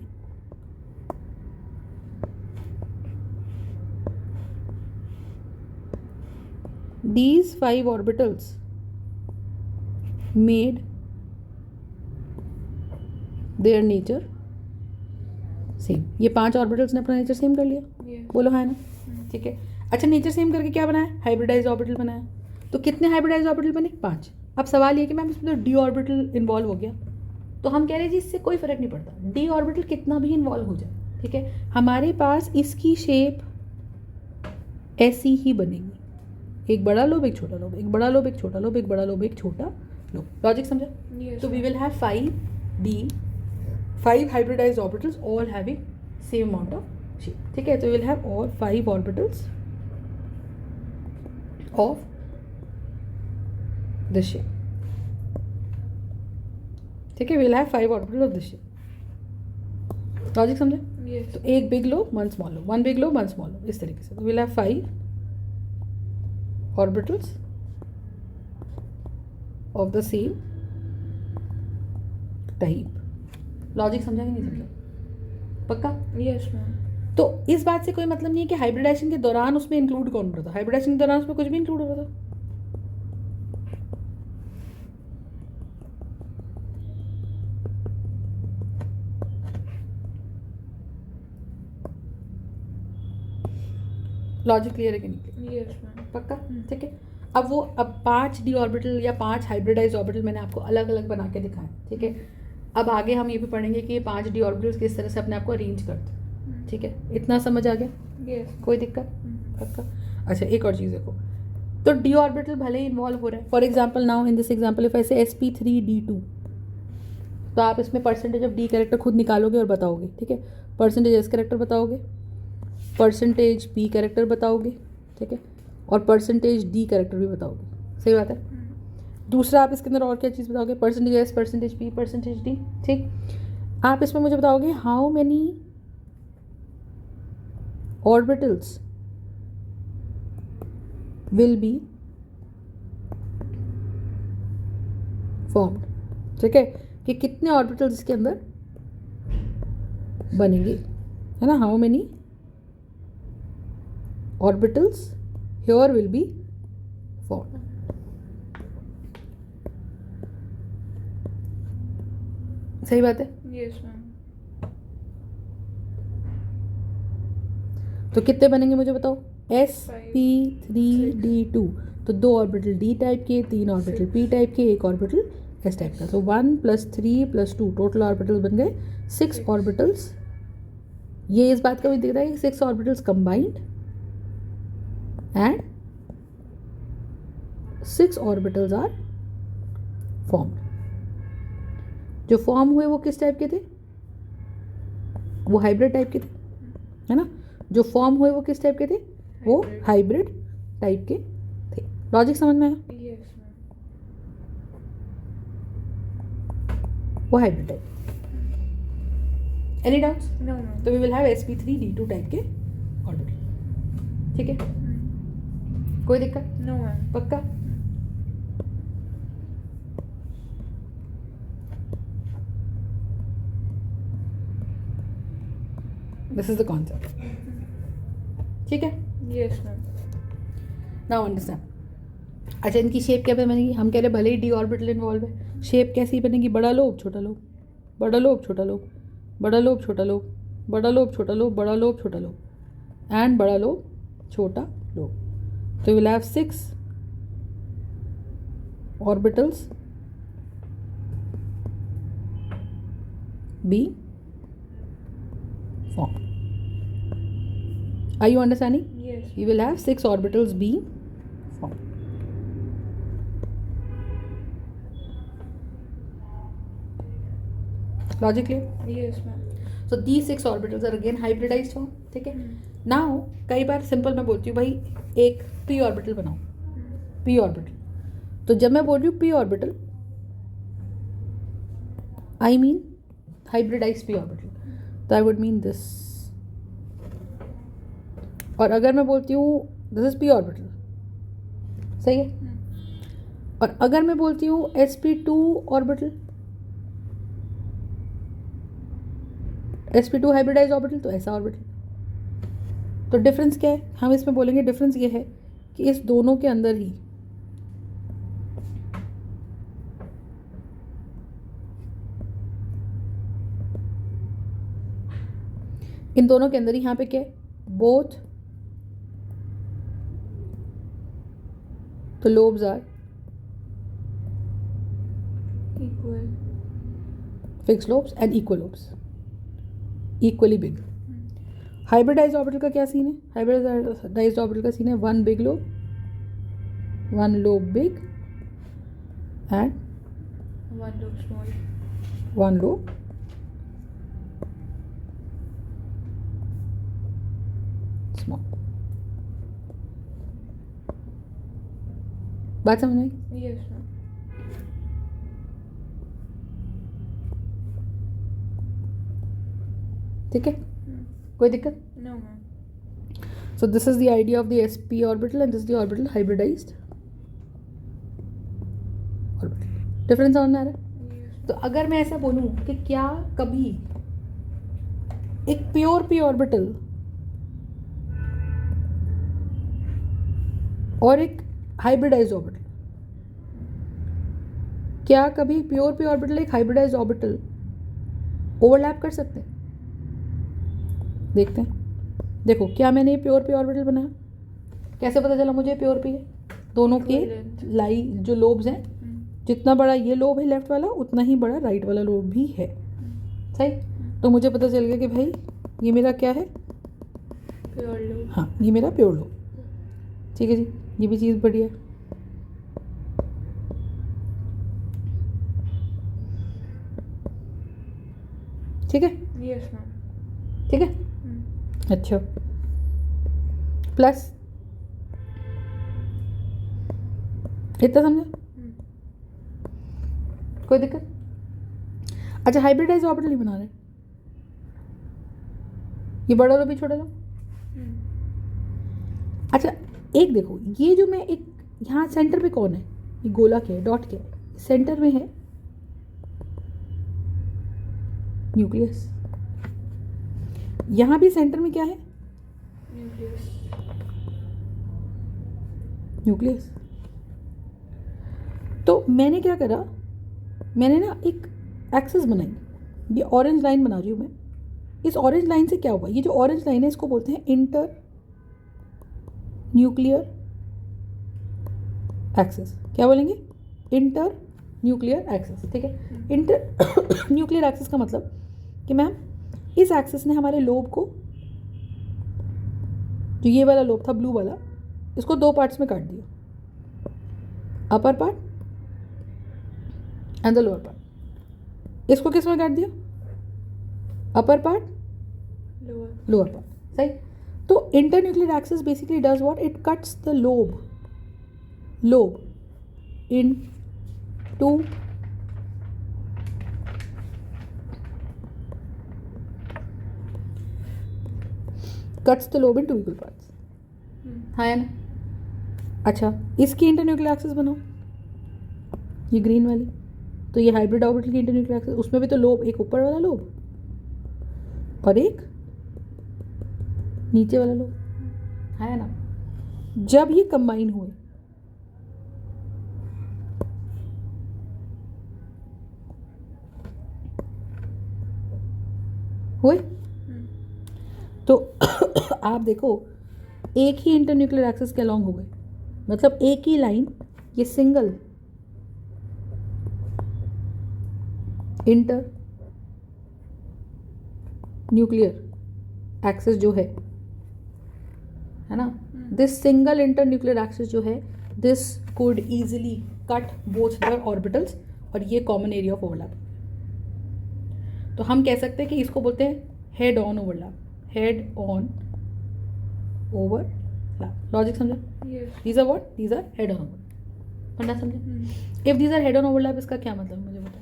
these 5 orbitals made their nature same. ये 5 ऑर्बिटल्स ने अपना नेचर सेम कर लिया, बोलो हाँ ना, ठीक है। अच्छा, नेचर सेम करके क्या बनाया? हाइब्रिडाइज ऑर्बिटल बनाया। तो कितने हाइब्रिडाइज ऑर्बिटल बने? 5। अब सवाल ये कि मैम इसमें तो डी ऑर्बिटल इन्वॉल्व हो गया, तो हम कह रहे हैं जी इससे कोई फर्क नहीं पड़ता, डी ऑर्बिटल कितना भी इन्वॉल्व हो जाए, ठीक है, हमारे पास इसकी शेप ऐसी ही बनेगी, एक बड़ा लोब एक छोटा लोब, एक बड़ा लोब एक छोटा लोब, एक बड़ा लोब एक छोटा लोब। लॉजिक समझा? तो we will have 5 hybridized orbitals all having same amount of shape, ठीक है। तो we will have all 5 orbitals of this shape, ठीक है, we will have 5 orbitals of this shape। Logic समझे? तो एक big lobe, 1 small lobe, 1 big lobe, 1 small lobe, इस तरीके से। तो we will have 5 orbitals of the same type। Logic समझा कि नहीं समझा? पक्का? Yes ma'am. तो इस बात से कोई मतलब नहीं है कि हाइब्रिडाइजेशन के दौरान उसमें इंक्लूड कौन हो रहा था। हाइब्रिडाइजेशन के दौरान उसमें कुछ भी इंक्लूड हो रहा था। लॉजिक क्लियर है कि नहीं? Yes ma'am. पक्का? ठीक है। अब 5 डी ऑर्बिटल या 5 हाइब्रिडाइज ऑर्बिटल मैंने आपको अलग अलग बना के दिखाए, ठीक है। अब आगे हम ये भी पढ़ेंगे कि ये 5 डी ऑर्बिटल्स किस तरह से अपने आप को अरेंज करते हैं, ठीक है। इतना समझ आ गया? यस। कोई दिक्कत? पक्का? अच्छा, एक और चीज़ देखो, तो डी ऑर्बिटल भले ही इन्वॉल्व हो रहा है। For example now in this example if ऐसे sp3d2, तो आप इसमें परसेंटेज ऑफ डी कैरेक्टर खुद निकालोगे और बताओगे, ठीक है। परसेंटेज एस कैरेक्टर बताओगे, परसेंटेज पी कैरेक्टर बताओगे, ठीक है, और परसेंटेज डी कैरेक्टर भी बताओगे। सही बात है। दूसरा आप इसके अंदर और क्या चीज़ बताओगे? Percentage S, percentage P, percentage D, ठीक। आप इसमें मुझे बताओगे how many orbitals will be formed, ठीक है, कि कितने ऑर्बिटल्स इसके अंदर बनेंगे, है ना। How many orbitals here will be formed. सही बात है। Yes ma'am. तो कितने बनेंगे मुझे बताओ? sp3d2, तो 2 ऑर्बिटल डी टाइप के, 3 ऑर्बिटल पी टाइप के, 1 ऑर्बिटल एस टाइप का। तो 1 + 3 + 2 टोटल ऑर्बिटल्स बन गए 6 ऑर्बिटल्स। ये इस बात का भी दिख रहा है कि 6 orbitals combined and 6 orbitals are formed. जो फॉर्म हुए वो किस टाइप के थे? वो हाइब्रिड टाइप के थे, है ना। जो फॉर्म हुए वो किस टाइप के थे? वो हाइब्रिड टाइप के थे। लॉजिक समझ में आया? Yes ma'am. वो hybrid type. Any doubts? No ma'am. तो we will have sp3d2 type के ऑर्बिटल, ठीक है। कोई दिक्कत? No ma'am. पक्का? दिस इज द कॉन्सेप्ट, ठीक है। Yes ma'am. Now understand. अच्छा, इनकी शेप क्या बनेगी? हम कह रहे भले ही डी ऑर्बिटल इन्वॉल्व है, शेप कैसी बनेगी? बड़ा लोब छोटा लोब, बड़ा लोब छोटा लोब, बड़ा लोब छोटा लोब, बड़ा लोब छोटा लोब, बड़ा लोब छोटा लोब, एंड बड़ा लोब छोटा lobe. So you will have 6 orbitals being formed. Are you understanding? Yes. You will have 6 orbitals being formed. Logic clear? Yes, ma'am. So these 6 orbitals are again hybridized form. ठीक है. Now कई बार simple मैं बोलती हूँ भाई एक p orbital बनाओ, p orbital. तो जब मैं बोल रही हूँ p orbital, I mean hybridize p orbital. तो आई वुड मीन दिस. और अगर मैं बोलती हूँ दिस इज p ऑर्बिटल, सही है. और अगर मैं बोलती हूँ sp2 orbital, sp2 hybridise orbital, तो ऐसा ऑर्बिटल. तो डिफरेंस क्या है? हम इसमें बोलेंगे डिफरेंस ये है कि इस दोनों के अंदर ही इन दोनों के अंदर ही यहाँ पे क्या है? Both the lobes are Equal. Fix lobes and equal lobes, equally big. Hybridize orbital का क्या सीन है? हाइब्रिडाइज ऑर्बिटल का सीन है 1 big lobe, 1 lobe big and 1 lobe small. 1 lobe small. बात समझ में आई? Yes, ma'am. ठीक है, कोई दिक्कत? No, ma'am. So this is the idea of the sp orbital and this is the orbital hybridized orbital. Difference समझ में आ रहा है? Yes. तो अगर मैं ऐसा बोलूं कि क्या कभी एक प्योर p ऑर्बिटल और एक हाइब्रिडाइज ऑर्बिटल, क्या कभी प्योर p ऑर्बिटल एक हाइब्रिडाइज ऑर्बिटल ओवरलैप कर सकते हैं? देखते हैं. देखो क्या मैंने ये प्योर p ऑर्बिटल बनाया, कैसे पता चला मुझे प्योर p है? दोनों के Equivalent. लाई जो लोब्स हैं, जितना बड़ा ये लोब है लेफ्ट वाला उतना ही बड़ा राइट वाला लोब भी है. सही. तो मुझे पता चल गया कि भाई ये मेरा क्या है? Pure lobe. हाँ, ये मेरा प्योर लोब. ठीक है जी, ये भी चीज़ बढ़िया है. ठीक है, Yes, ma'am. ठीक है. अच्छा, प्लस इतना समझा? कोई दिक्कत? अच्छा, हाइब्रिडाइज ऑर्बिटल नहीं बना रहे, ये बड़ा लो भी छोटा लो. अच्छा एक देखो, ये जो मैं एक यहाँ सेंटर पे कौन है? ये गोला क्या है? डॉट क्या है? सेंटर में है न्यूक्लियस. यहाँ भी सेंटर में क्या है? Nucleus. न्यूक्लियस. तो मैंने क्या करा, मैंने ना एक एक्सिस बनाई. ये ऑरेंज लाइन बना रही हूँ मैं. इस ऑरेंज लाइन से क्या हुआ? ये जो ऑरेंज लाइन है इसको बोलते हैं इंटर न्यूक्लियर एक्सिस. क्या बोलेंगे? Inter nuclear axis. ठीक है. इंटर न्यूक्लियर एक्सिस का मतलब कि मैम इस एक्सिस ने हमारे लोब को, जो ये वाला लोब था ब्लू वाला, इसको 2 पार्ट्स में काट दिया, upper part and the lower part. इसको किस में काट दिया? Upper part, Lower. Lower part. सही. तो internuclear axis basically does what? It cuts the lobe in two cuts the lobe into equal parts. हाँ है ना? अच्छा, इसकी इंटरन्यूक्लियर एक्सिस बनाओ, ये ग्रीन वाली. तो ये हाइब्रिड ऑर्बिटल की इंटरन्यूक्लियर एक्सिस, उसमें भी तो लोब, एक ऊपर वाला लोब और एक नीचे वाला लोब, है ना? जब ये कंबाइन हुए हुए? तो आप देखो एक ही इंटरन्यूक्लियर एक्सिस के अलॉन्ग हो गए, मतलब एक ही लाइन, ये सिंगल इंटर न्यूक्लियर एक्सिस जो है ना, this single inter nuclear axis जो है, this could easily cut both the orbitals, और ये कॉमन एरिया ऑफ ओवरलैप। तो हम कह सकते हैं कि इसको बोलते हैं head on overlap, head on overlap. Logic समझा? Yes. These are what? These are head on overlap. पढ़ना समझे? If these are head on overlap, इसका क्या मतलब मुझे बताओ,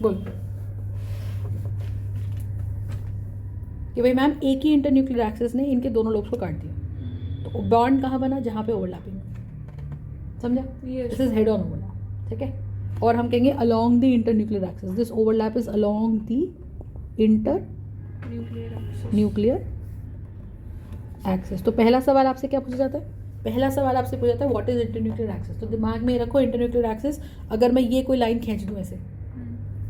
बोल। कि भाई मैम एक ही इंटरन्यूक्लियर एक्सिस ने इनके दोनों लोब्स को काट दिया, तो बॉन्ड कहाँ बना? जहाँ पे ओवरलैपिंग, समझा? Yes. This is head on overlap, ठीक है। और हम कहेंगे along the internuclear axis, this overlap is along the internuclear axis. तो पहला सवाल आपसे क्या पूछा जाता है? पहला सवाल आपसे पूछा जाता है व्हाट इज इंटरन्यूक्लियर एक्सिस। तो दिमाग में रखो इंटरन्यूक्लियर एक्सिस, अगर मैं ये कोई लाइन खींच दूँ ऐसे,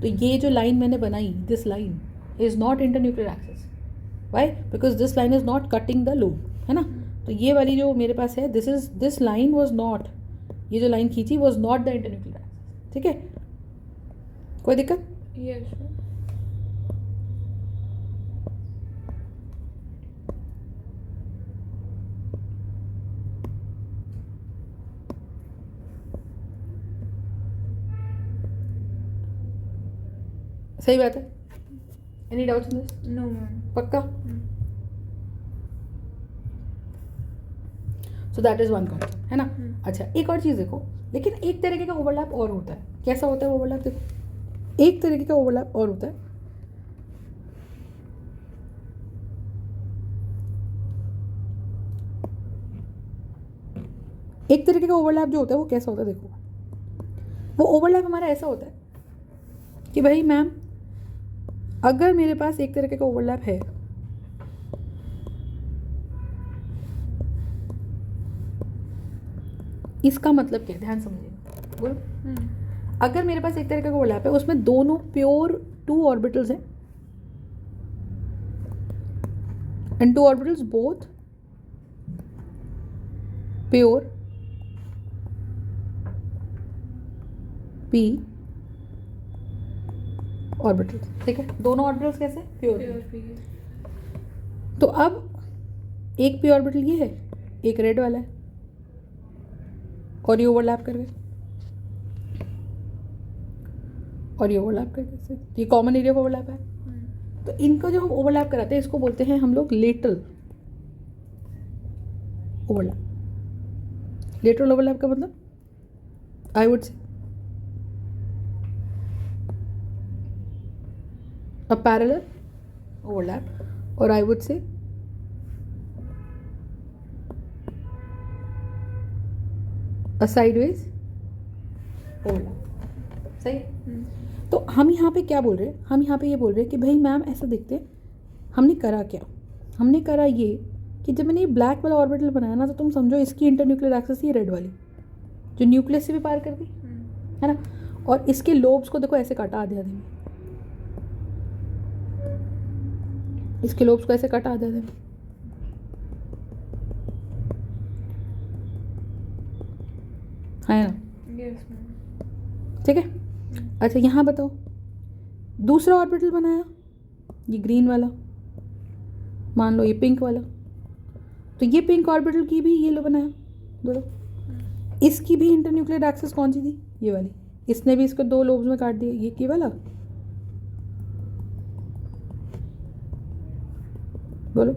तो ये जो लाइन मैंने बनाई, this line is not internuclear axis. Why? Because this line is not cutting the lobe, है ना। तो ये वाली जो मेरे पास है, दिस लाइन वॉज नॉट, ये जो लाइन खींची was not the internuclear axis, ठीक है। कोई दिक्कत? Yes. सही बात है? Any doubts in this? No, ma'am. पक्का? So that is one concept, है ना। अच्छा, एक और चीज़ देखो, लेकिन एक तरीके का ओवरलैप और होता है। कैसा होता है ओवरलैप? देखो एक तरीके का ओवरलैप और होता है, एक तरीके का ओवरलैप जो होता है वो कैसा होता है? देखो, वो ओवरलैप हमारा ऐसा होता है कि भाई मैम अगर मेरे पास एक तरीके का ओवरलैप है, इसका मतलब क्या है? ध्यान समझिए, बोलो। अगर मेरे पास एक तरीके का ओवरलैप है, उसमें दोनों प्योर 2 ऑर्बिटल्स हैं, and 2 orbitals both pure p orbitals, ठीक है। दोनों ऑर्बिटल्स कैसे? प्योर। Pure P. तो अब एक p ऑर्बिटल ये है, एक रेड वाला है, और ये ओवरलैप कर गए, और ये ओवरलैप कर गए, ये कॉमन एरिया ऑफ ओवरलैप है। तो इनको जो हम ओवरलैप कराते हैं, इसको बोलते हैं हम लोग लेटरल ओवरलैप। लेटरल ओवरलैप का मतलब I would say a parallel overlap, or I would say a sideways overlap। सही है? तो हम यहाँ पे क्या बोल रहे हैं? हम यहाँ पे ये बोल रहे हैं कि भाई मैम ऐसा देखते हैं, हमने करा क्या? हमने करा ये कि जब मैंने ये ब्लैक वाला ऑर्बिटल बनाया ना, तो तुम समझो इसकी इंटरन्यूक्लियर एक्सिस ये रेड वाली, जो न्यूक्लियस से भी पार कर गई, है ना। और इसके लोब्स को देखो ऐसे काटा आधे आधे में, इसके लोब्स को ऐसे काटा आधे आधे में, है ना। Yes, ma'am. ठीक है। अच्छा यहाँ बताओ, दूसरा ऑर्बिटल बनाया, ये ग्रीन वाला, मान लो ये पिंक वाला, तो ये पिंक ऑर्बिटल की भी ये लो बनाया, बोलो इसकी भी इंटरन्यूक्लियर एक्सिस कौन सी थी? ये वाली। इसने भी इसको 2 लोब्स में काट दिया, ये वाला, बोलो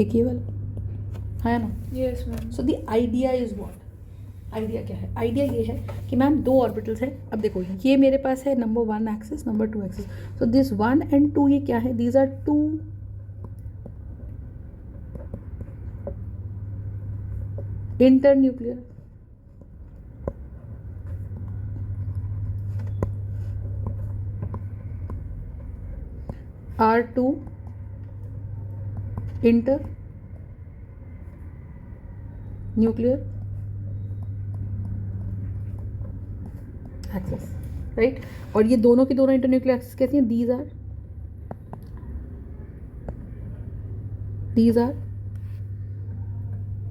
एक ये वाला, है ना। Yes, ma'am. So the idea is what? Idea क्या है? आइडिया ये है कि मैम 2 ऑर्बिटल्स हैं। अब देखो ये मेरे पास है number 1 axis, number 2 axis. So this 1 and 2 ये क्या है? These are 2 internuclear R2 inter nuclear axis, right. और ये दोनों की दोनों इंटरन्यूक्लियर एक्सिस कैसी हैं? These are these are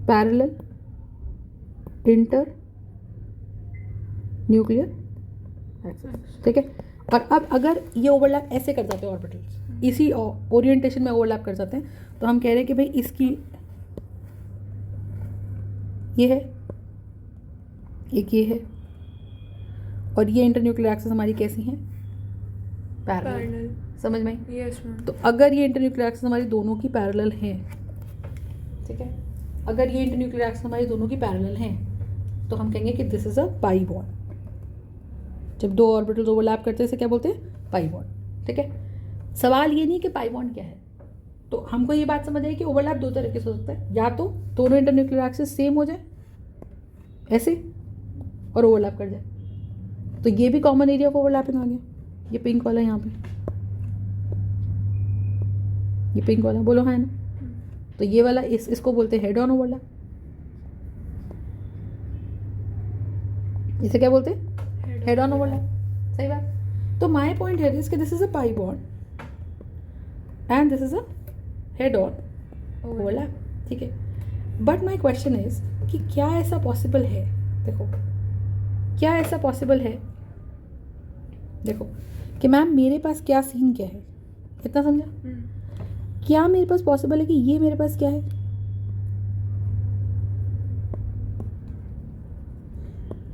parallel inter nuclear axis, ठीक है। और अब अगर ये ओवरलैप ऐसे कर जाते हैं ऑर्बिटल्स, इसी ओरिएंटेशन में ओवरलैप कर जाते हैं, तो हम कह रहे हैं कि भाई इसकी ये है, एक ये है, और ये इंटरन्यूक्लियर एक्सिस हमारी कैसी हैं, पैरेलल। समझ में आई? Yes ma'am. तो अगर ये इंटरन्यूक्लियर एक्सिस हमारी दोनों की पैरेलल हैं, ठीक है, अगर ये इंटरन्यूक्लियर एक्सिस हमारी दोनों की पैरेलल हैं, तो हम कहेंगे कि this is a pi bond. जब दो ऑर्बिटल्स ओवरलैप करते हैं इसे क्या बोलते हैं, पाई बॉन्ड, ठीक है। सवाल ये नहीं कि पाई बॉन्ड क्या है, तो हमको ये बात समझ आई कि ओवरलैप दो तरीके से हो सकता है, या तो दोनों इंटरन्यूक्लियर एक्सिस सेम हो जाए ऐसे और ओवरलैप कर जाए, तो ये भी कॉमन एरिया ऑफ ओवरलैपिंग आ गया। ये पिंक वाला यहाँ पे, ये पिंक वाला बोलो है ना, तो ये वाला इसको बोलते हैं हेड ऑन ओवरलैप। इसे क्या बोलते हैं, हेड ऑन ओवरलैप। सही बात। तो माय पॉइंट है कि this is a pi bond and this is a head on overlap, ठीक है। बट माय क्वेश्चन इज कि क्या ऐसा पॉसिबल है, देखो क्या ऐसा पॉसिबल है, देखो कि मैम मेरे पास क्या सीन क्या है, इतना समझा? क्या मेरे पास पॉसिबल है कि ये मेरे पास क्या है,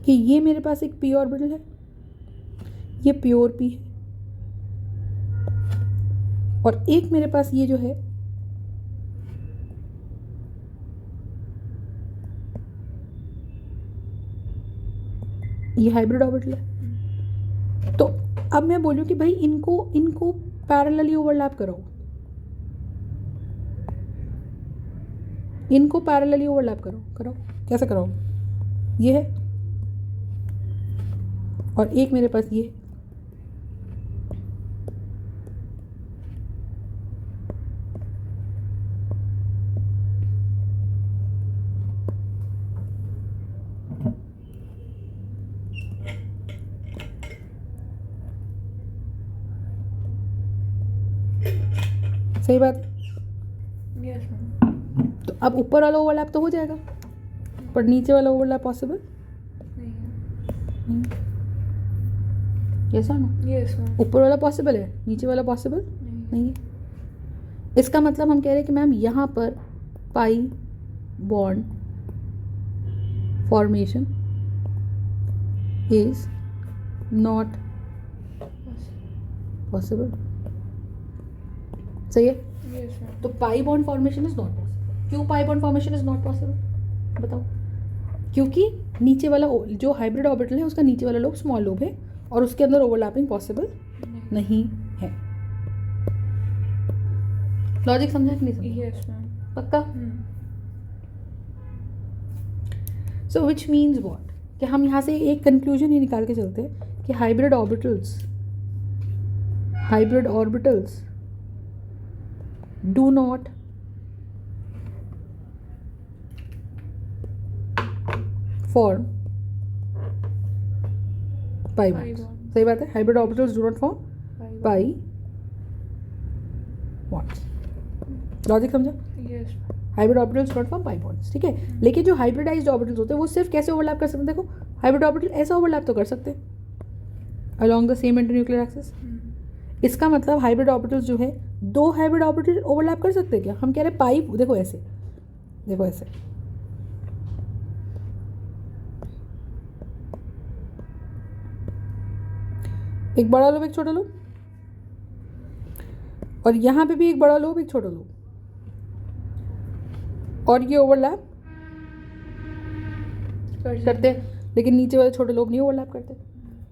कि ये मेरे पास एक पी ऑर्बिटल है, ये प्योर पी है, और एक मेरे पास ये जो है ये हाइब्रिड ऑर्बिटल है। तो अब मैं बोलूं कि भाई इनको पैरेलली ओवरलैप कराओ, इनको पैरेलली ओवरलैप कराओ, कैसे कराओ, ये है और एक मेरे पास ये है, सही बात। Yes ma'am. तो अब ऊपर वाला ओवरलैप तो हो जाएगा, पर नीचे वाला ओवरलैप पॉसिबल नहीं नहीं, ऐसा ना, यस मैम। ऊपर वाला पॉसिबल है, नीचे वाला पॉसिबल नहीं है। इसका मतलब हम कह रहे हैं कि मैम यहाँ पर pi bond formation is not possible, सही है। Yes ma'am. तो pi bond formation is not possible. क्यों pi bond formation is not possible, बताओ? क्योंकि नीचे वाला जो हाइब्रिड ऑर्बिटल है उसका नीचे वाला लोब स्मॉल लोब है और उसके अंदर ओवरलैपिंग पॉसिबल नहीं है। लॉजिक समझा कि नहीं समझा? Yes ma'am. पक्का? सो विच मीन्स व्हाट, कि हम यहाँ से एक कंक्लूजन ही निकाल के चलते हैं कि hybrid orbitals do not form pi bonds. सही बात है, hybrid orbitals do not form pi bonds. Logic समझा? यस। हाइब्रिड ऑर्बिटल्स डॉट फॉर्म पाई बॉन्ड्स, ठीक है। लेकिन जो हाइब्रिडाइज्ड ऑर्बिटल्स होते हैं वो सिर्फ कैसे ओवरलैप कर सकते हैं, देखो हाइब्रिड ऑर्बिटल ऐसा ओवरलैप तो कर सकते हैं along the same internuclear axis. इसका मतलब हाइब्रिड ऑर्बिटल्स जो है दो हाइब्रिड ऑर्बिटल ओवरलैप कर सकते हैं क्या? हम कह रहे हैं पाई, देखो ऐसे, देखो ऐसे, एक बड़ा लोब एक छोटा लोब, और यहाँ पे भी एक बड़ा लोब एक छोटा लोब, और ये ओवरलैप करते हैं, लेकिन नीचे वाले छोटे लोब नहीं ओवरलैप करते।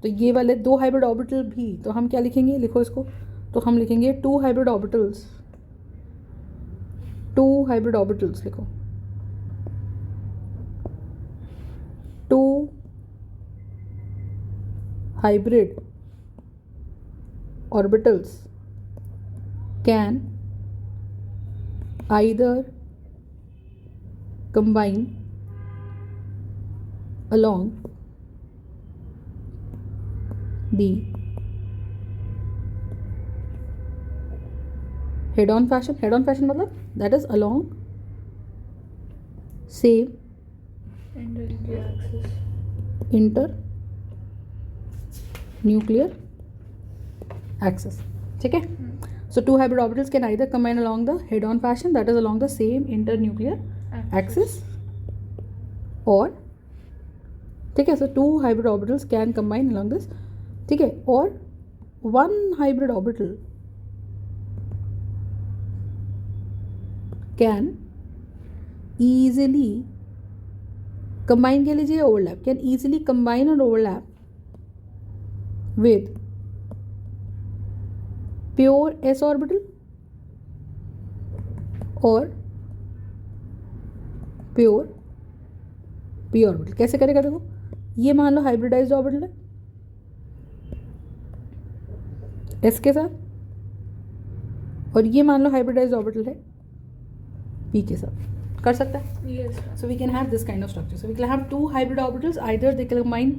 तो ये वाले दो हाइब्रिड ऑर्बिटल भी, तो हम क्या लिखेंगे, लिखो इसको, तो हम लिखेंगे टू हाइब्रिड ऑर्बिटल्स लिखो, two hybrid orbitals can either combine along the head on fashion मतलब that is along same Internuclear axis. Inter nuclear axis. ठीक है. So two hybrid orbitals can either combine along the head-on fashion, that is along the same internuclear axis, or ठीक है. So two hybrid orbitals can combine along this. ठीक है. और one hybrid orbital can easily combine, कह लीजिए overlap, can easily combine or overlap with pure s orbital or pure p orbital. कैसे करेगा देखो, ये मान लो हाइब्रिडाइज्ड ऑर्बिटल है s के साथ, और ये मान लो हाइब्रिडाइज्ड ऑर्बिटल है p के साथ. कर सकता है. Yes, ma'am. So we can have this kind of structure. So we can have two hybrid orbitals. Either they can combine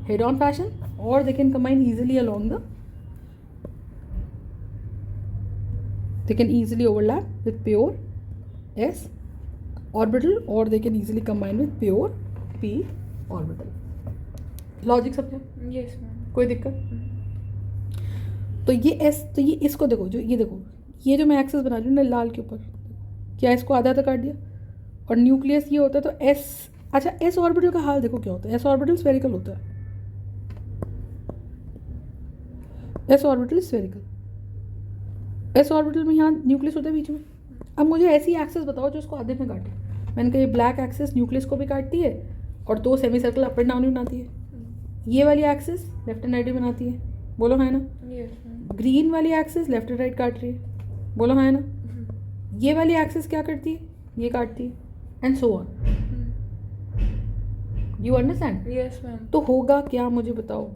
head-on fashion, or they can combine easily along the. They can easily overlap with pure s orbital, or they can easily combine with pure p orbital. Logic समझे? Yes, ma'am. कोई दिक्कत? तो ये s, तो ये इसको देखो, जो ये देखो, ये जो मैं एक्सेस बना रही हूँ ना लाल के ऊपर, क्या इसको आधा आधा काट दिया, और न्यूक्लियस ये होता है तो s. अच्छा, s ऑर्बिटल का हाल देखो क्या होता है. s ऑर्बिटल स्फेरिकल होता है. s orbital spherical. s orbital में यहाँ न्यूक्लियस होता है बीच में. अब मुझे ऐसी एक्सेस बताओ जो इसको आधे में काटे. मैंने कहा ये ब्लैक एक्सेस न्यूक्लियस को भी काटती है और दो semi circle up and down भी बनाती है. ये वाली एक्सेस लेफ्ट एंड राइट भी बनाती है. बोलो हाँ ना. Yes, ma'am. ग्रीन वाली एक्सेस लेफ्ट एंड राइट काट रही है. बोलो हाँ ना. ये वाली एक्सेस क्या करती है, ये काटती है, and so on. You understand. Yes, ma'am. तो होगा क्या मुझे बताओ,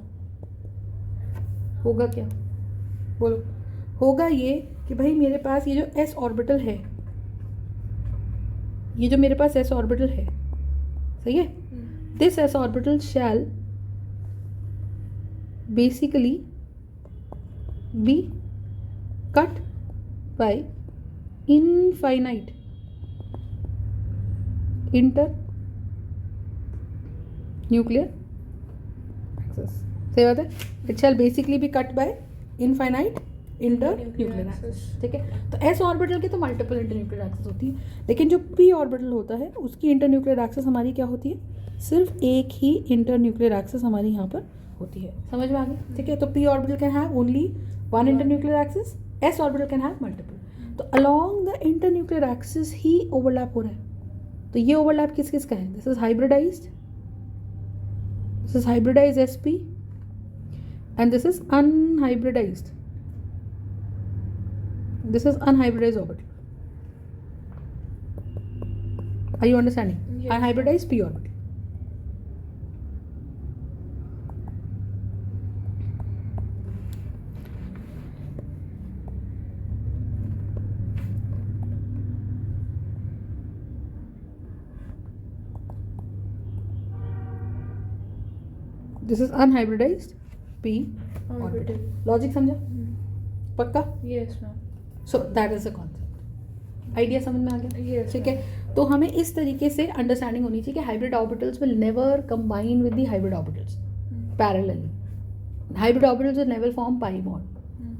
होगा क्या, बोलो. होगा ये कि भाई मेरे पास ये जो s ऑर्बिटल है, ये जो मेरे पास s ऑर्बिटल है, सही है. This s orbital shall basically be cut by infinite internuclear axis. सही बात है. It shall basically be cut by infinite internuclear axis. ठीक है. तो s ऑर्बिटल की तो मल्टीपल इंटर न्यूक्लियर एक्सेस होती है, लेकिन जो p ऑर्बिटल होता है उसकी इंटर न्यूक्लियर एक्सेस हमारी क्या होती है, सिर्फ एक ही इंटर न्यूक्लियर एक्सेस हमारी यहाँ पर होती है. समझ में आ गई. ठीक है. तो p orbital can have only one internuclear axis, s orbital can have multiple. तो along the internuclear axis ही ओवरलैप हो रहा है. तो ये ओवरलैप किस किस का है, this is hybridized, this is hybridized sp, and this is unhybridized, this is unhybridized orbital. Are you understanding? Yes. Unhybridized p orbital. This is unhybridized p orbital. Logic समझा? पक्का? Yes, ma'am. So that is the concept. Idea समझ में आ गया. Yes, ठीक है. तो हमें इस तरीके से अंडरस्टैंडिंग होनी चाहिए कि hybrid orbitals will never combine with the hybrid orbitals parallelly. Hybrid orbitals will never form pi bond,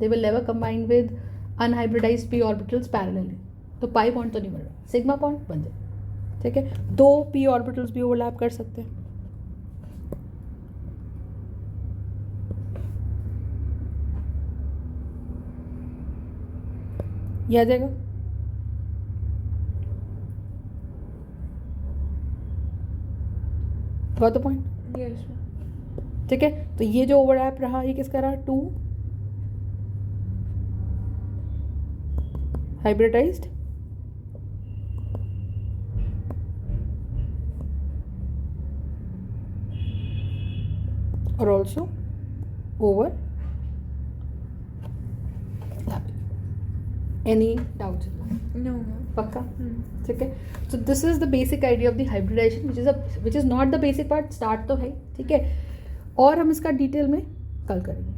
they will never combine with unhybridised P orbitals parallelly. तो पाई बॉन्ड तो नहीं बन रहा, सिग्मा बॉन्ड बन जाए. ठीक है. दो पी ऑर्बिटल्स भी ओवरलैप कर सकते हैं. ये आ जाएगा. Got the point. Yes, ma'am. ठीक है. तो ये जो ओवरलैप रहा ये किसका रहा, टू हाइब्रिडाइज्ड और also over. Any doubts? No, ma'am. पक्का. ठीक है. So this is the basic idea of the hybridization which is not the basic part. Start तो है. ठीक है. और हम इसका डिटेल में कल करेंगे.